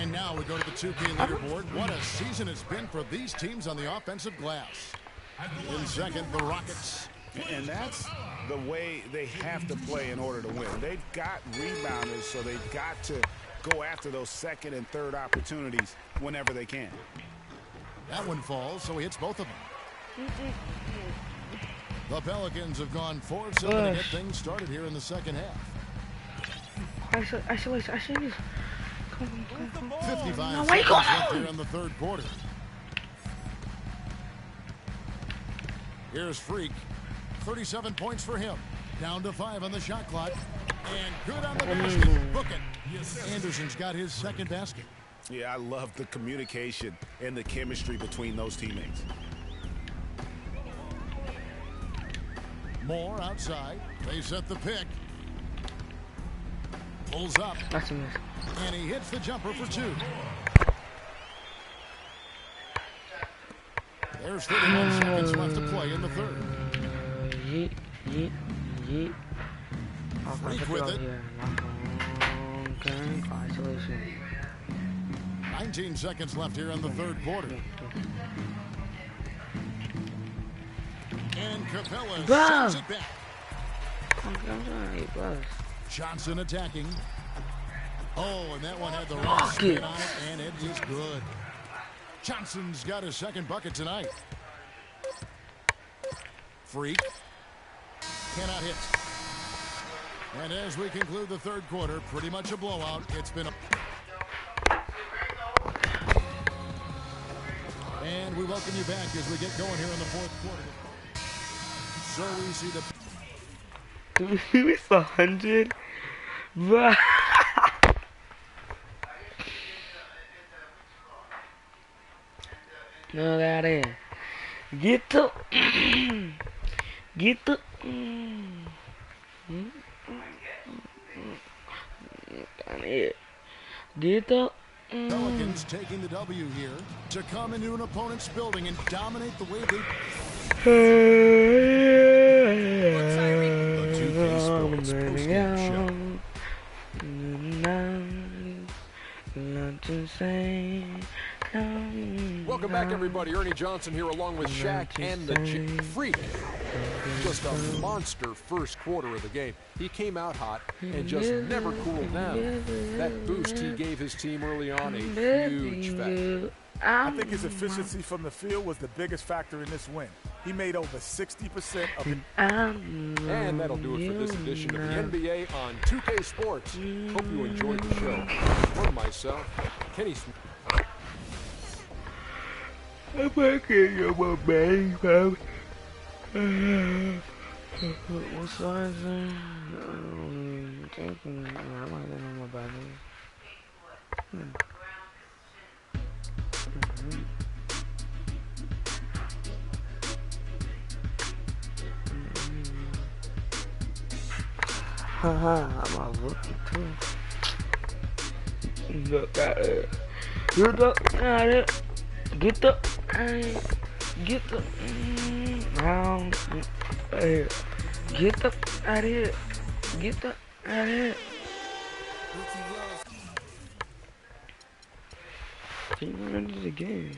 And now we go to the 2K leaderboard. What a season it's been for these teams on the offensive glass. In second, the Rockets. And that's the way they have to play in order to win. They've got rebounders, so they've got to go after those second and third opportunities whenever they can. That one falls, so he hits both of them. The Pelicans have gone 4-7 to get things started here in the second half. Isolation. 55 No, seconds left here in the third quarter. Here's Freak. 37 points for him. Down to 5 on the shot clock. And good on the basket. Book it. Anderson's got his second basket. Yeah, I love the communication and the chemistry between those teammates. Moore outside. They set the pick. Pulls up. And he hits the jumper for 2. There's 31 seconds left to play in the third. Freak with it. 19 seconds left here in the third quarter. And Capella sends it back. Johnson attacking. Oh, and that one had the right spin on it, and it is good. Johnson's got his second bucket tonight. Freak. Cannot hit. And as we conclude the third quarter, pretty much a blowout. It's been a... And we welcome you back as we get going here in the fourth quarter. So we see the... It's 100? Bro. No, that is. Get the... Get the... Get the... Pelicans taking the W here to come into an opponent's building and dominate the way they... The 2K Sports postgame show. Welcome back, everybody. Ernie Johnson here along with Shaq and the Jet Freak. Just a monster first quarter of the game. He came out hot and just never cooled down. That boost he gave his team early on, a huge factor. I think his efficiency from the field was the biggest factor in this win. He made over 60% of it. And that'll do it for this edition of the NBA on 2K Sports. Hope you enjoyed the show. For myself, Kenny Smith. I'm working on my brain, bro. What's that? I'm thinking, I might have on my body. Haha, I'm looking too. Look at it. You look at it. Get the get the get the out of here. Get the out of here. You run into the game.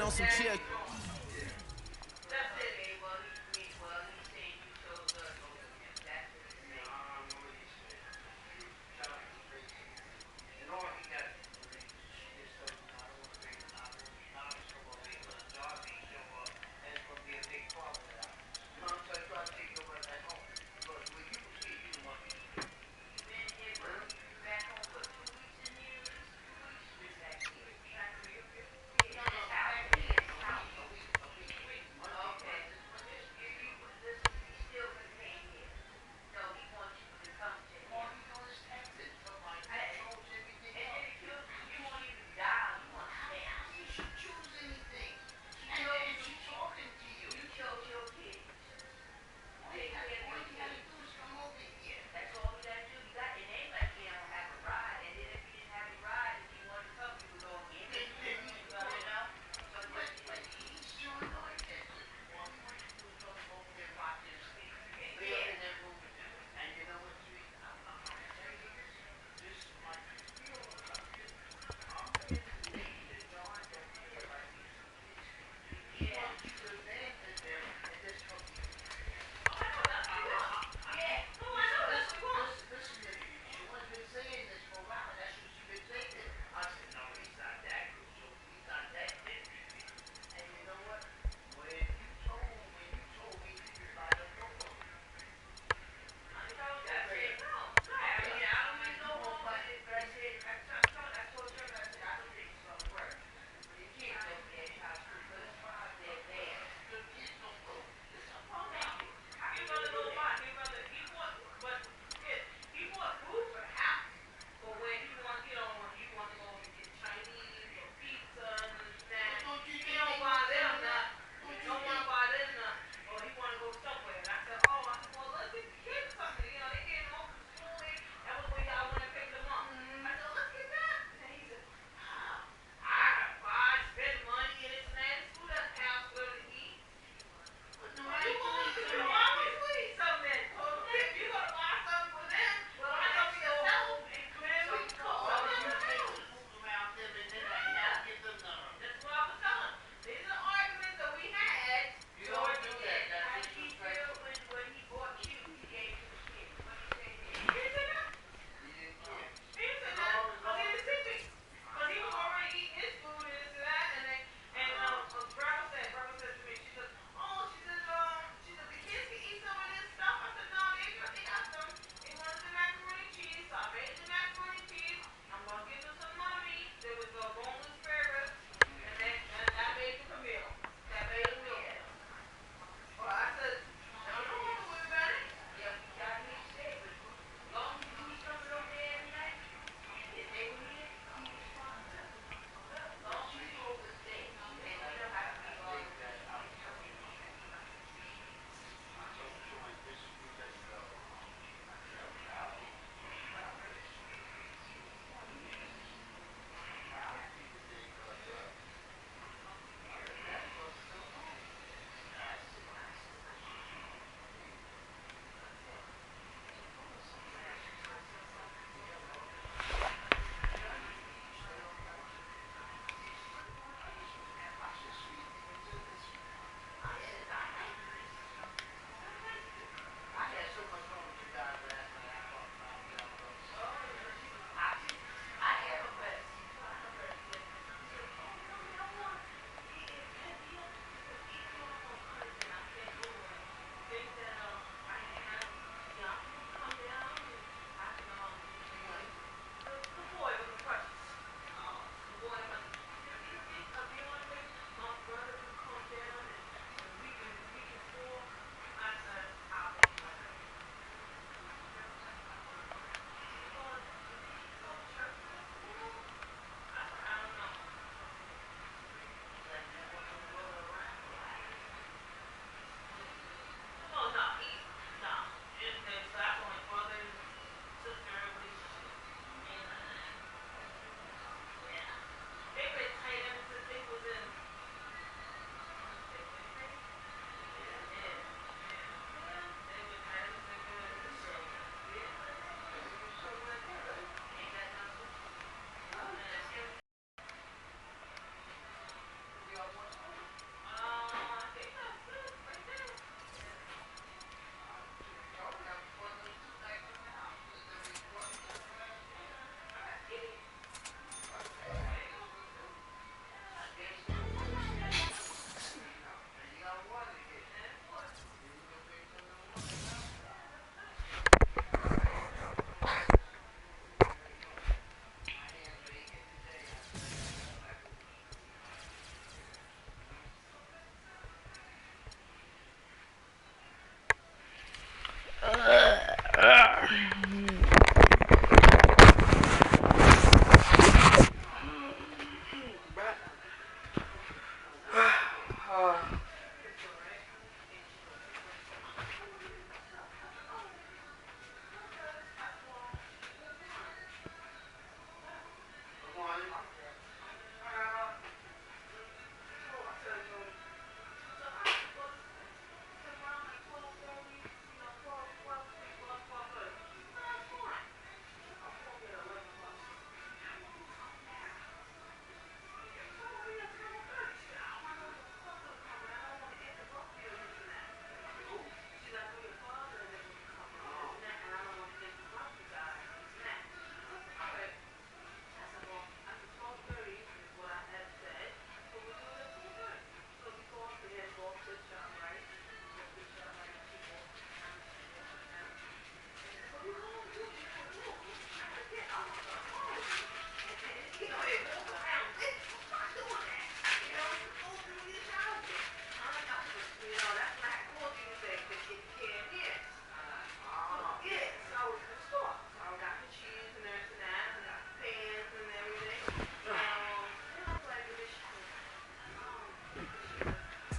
On some chill.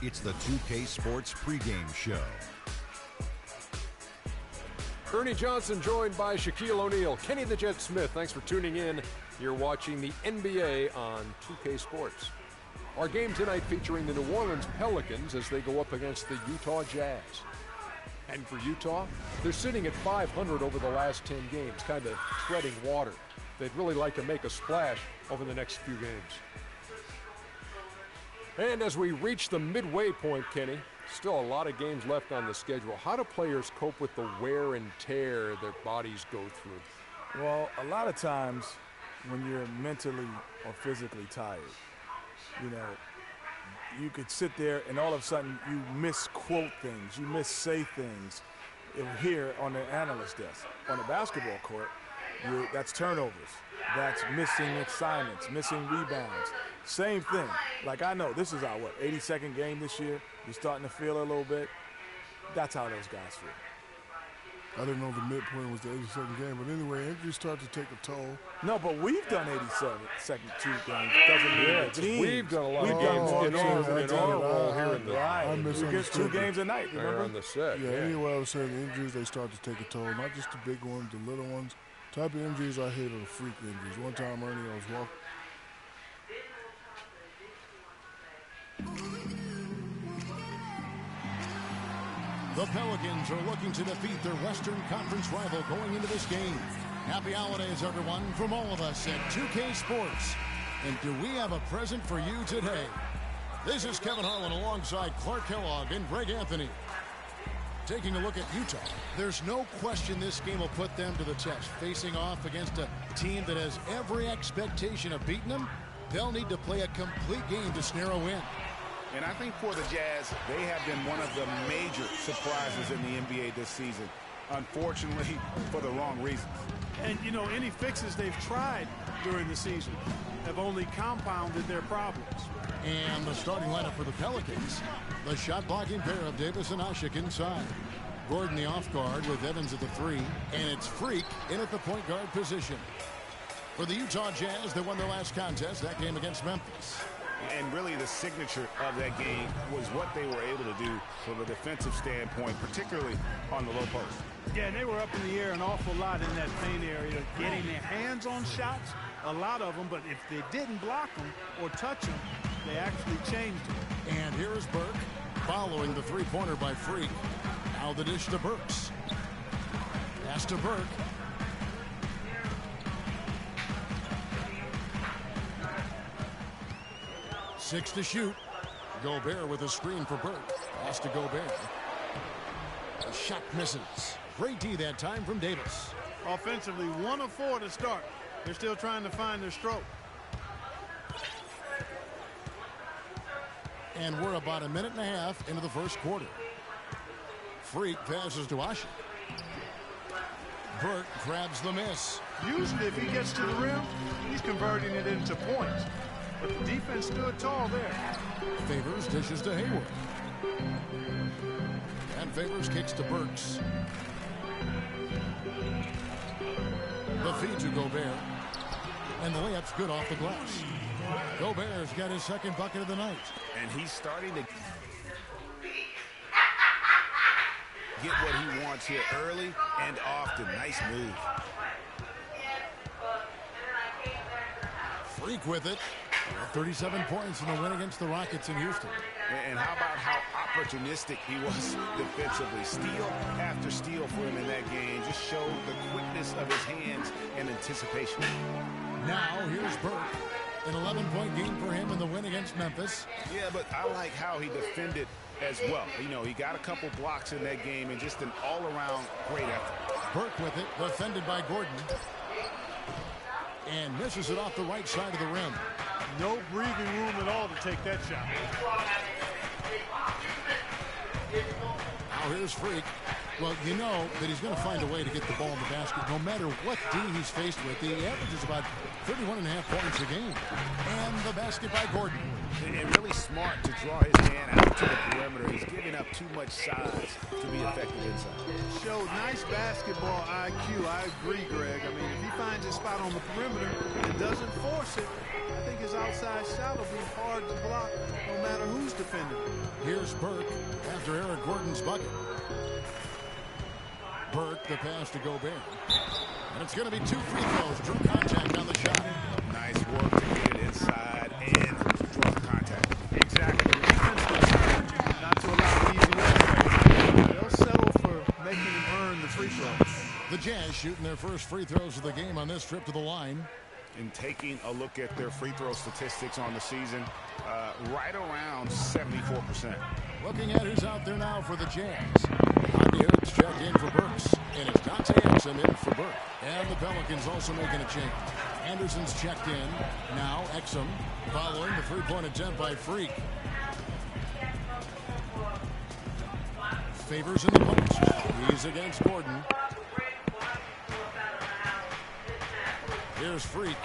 It's the 2K Sports pregame show. Ernie Johnson joined by Shaquille O'Neal. Kenny the Jet Smith, thanks for tuning in. You're watching the NBA on 2K Sports. Our game tonight featuring the New Orleans Pelicans as they go up against the Utah Jazz. And for Utah, they're sitting at 500 over the last 10 games, kind of treading water. They'd really like to make a splash over the next few games. And as we reach the midway point, Kenny, still a lot of games left on the schedule. How do players cope with the wear and tear their bodies go through? Well, a lot of times when you're mentally or physically tired, you know, you could sit there and all of a sudden you misquote things, you missay things here on the analyst desk. On the basketball court, that's turnovers, that's missing assignments, missing rebounds. Same thing. Like, I know this is our, 82nd game this year. You're starting to feel a little bit. That's how those guys feel. I didn't know the midpoint was the 82nd game, but anyway, injuries start to take a toll. No, but we've done 82 games. Doesn't mean the team. We've done a lot of games in our role here in the I misunderstood. 2 games a night, remember? On the set. Yeah, anyway, I was saying the injuries, they start to take a toll. Not just the big ones, the little ones. Type of injuries I hate are the freak injuries. One time, Ernie, I was walking. The Pelicans are looking to defeat their Western Conference rival going into this game. Happy holidays, everyone, from all of us at 2K Sports. And do we have a present for you today? This is Kevin Harlan alongside Clark Kellogg and Greg Anthony. Taking a look at Utah, there's no question this game will put them to the test. Facing off against a team that has every expectation of beating them, they'll need to play a complete game to snare a win. And I think for the Jazz, they have been one of the major surprises in the NBA this season. Unfortunately, for the wrong reasons. And, you know, any fixes they've tried during the season have only compounded their problems. And the starting lineup for the Pelicans, the shot-blocking pair of Davis and Ashik inside. Gordon the off guard with Evans at the 3, and it's Freak in at the point guard position. For the Utah Jazz, they won their last contest, that game against Memphis. And really the signature of that game was what they were able to do from a defensive standpoint, particularly on the low post. Yeah, and they were up in the air an awful lot in that paint area, getting their hands on shots, a lot of them, but if they didn't block them or touch them, they actually changed them. And here is Burke following the three-pointer by Freak. Now the dish to Burks. Pass to Burke. Six to shoot. Gobert with a screen for Burke. Pass to Gobert. The shot misses. Great D that time from Davis. Offensively, 1 of 4 to start. They're still trying to find their stroke. And we're about a minute and a half into the first quarter. Freak passes to Ashik. Burke grabs the miss. Usually if he gets to the rim, he's converting it into points. But the defense stood tall there. Favors dishes to Hayward. And Favors kicks to Burks. The feed to Gobert. And the layup's good off the glass. Gobert's got his second bucket of the night. And he's starting to get what he wants here early and often. Nice move. Freak with it. 37 points in the win against the Rockets in Houston. And how about how opportunistic he was defensively? Steal after steal for him in that game just showed the quickness of his hands and anticipation. Now here's Burke. An 11-point game for him in the win against Memphis. Yeah, but I like how he defended as well. You know, he got a couple blocks in that game and just an all-around great effort. Burke with it, defended by Gordon. And misses it off the right side of the rim. No breathing room at all to take that shot. Now here's Freak. Well, you know that he's going to find a way to get the ball in the basket no matter what D he's faced with. He averages about 31.5 points a game. And the basket by Gordon. And really smart to draw his man out to the perimeter. He's giving up too much size to be effective inside. Showed nice basketball IQ. I agree, Greg. I mean, if he finds his spot on the perimeter and doesn't force it, I think his outside shot will be hard to block no matter who's defending him. Here's Burke after Eric Gordon's bucket. Burke, the pass to Gobert. And it's going to be 2 free throws. Drew contact on the shot. Nice work to get it inside and draw contact. Exactly. The defense was smart not to allow the easy layup. They'll settle for making him earn the free throws. The Jazz shooting their first free throws of the game on this trip to the line. And taking a look at their free throw statistics on the season, right around 74%. Looking at who's out there now for the Jazz. Bobby Hurts checked in for Burks, and it's Dante Exum in for Burke. And the Pelicans also making a change. Anderson's checked in. Now Exum following the three-point attempt by Freak. Favors in the post. He's against Gordon. Here's Freak.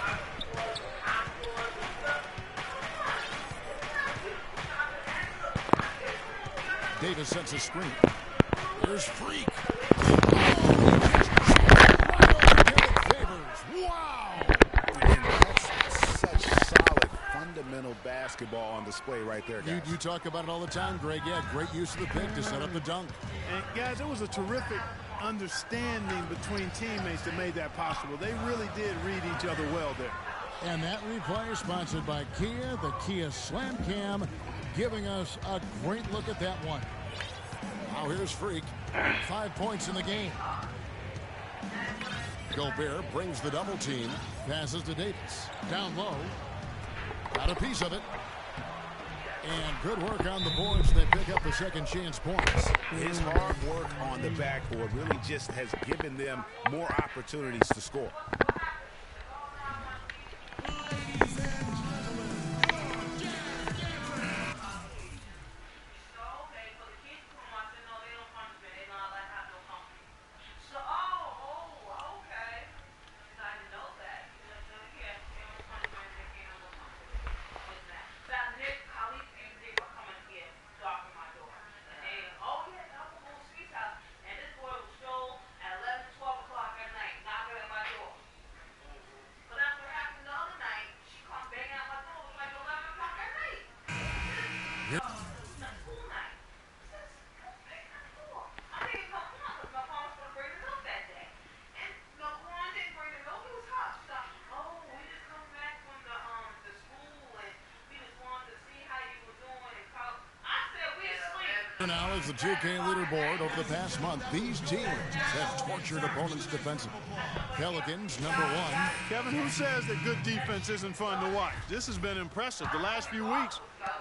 Davis sets a screen. Here's Freak. Wow! And that's such solid, fundamental basketball on display right there, guys. You talk about it all the time, Greg. Yeah, great use of the pick to set up the dunk. And, guys, it was a terrific understanding between teammates that made that possible. They really did read each other well there. And that replay is sponsored by Kia, the Kia Slam Cam, giving us a great look at that one. Now here's Freak. 5 points in the game. Gobert brings the double team. Passes to Davis. Down low. Got a piece of it. And good work on the boards. They pick up the second chance points. His hard work on the backboard really just has given them more opportunities to score. Now is the 2K leaderboard. Over the past month, these teams have tortured opponents defensively. Pelicans, number 1. Kevin, who says that good defense isn't fun to watch? This has been impressive. The last few weeks,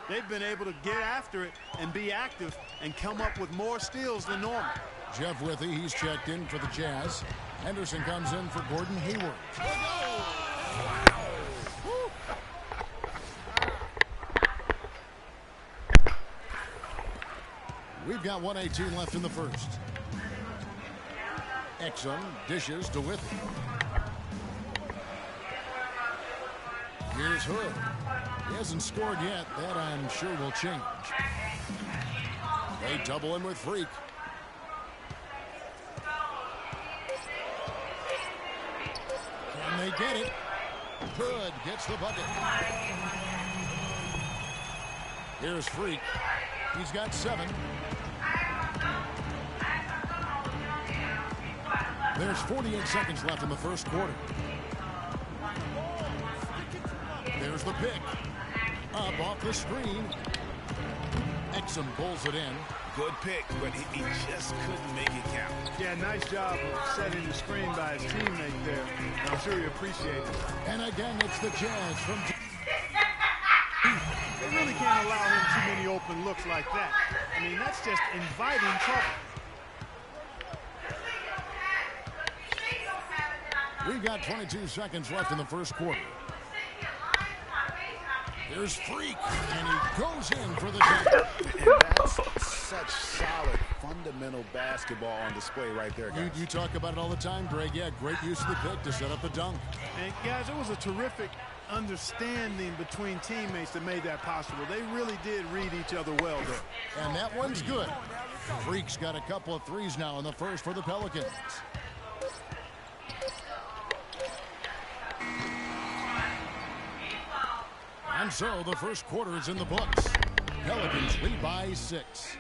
they've been able to get after it and be active and come up with more steals than normal. Jeff Withey, he's checked in for the Jazz. Henderson comes in for Gordon Hayward. We've got 1:18 left in the first. Exum dishes to Withey. Here's Hood. He hasn't scored yet. That I'm sure will change. They double him with Freak. Can they get it? Hood gets the bucket. Here's Freak. He's got 7. There's 48 seconds left in the first quarter. There's the pick. Up off the screen. Exum pulls it in. Good pick, but he just couldn't make it count. Yeah, nice job of setting the screen by his teammate there. I'm sure he appreciates it. And again, it's the Jazz from... They really can't allow him too many open looks like that. I mean, that's just inviting trouble. We've got 22 seconds left in the first quarter. Here's Freak, and he goes in for the dunk. And that's such solid, fundamental basketball on display right there, guys. You talk about it all the time, Greg. Yeah, great use of the pick to set up the dunk. And, guys, it was a terrific understanding between teammates that made that possible. They really did read each other well there. And that one's good. Freak's got a couple of threes now in the first for the Pelicans. And so the first quarter is in the books. Pelicans lead by 6.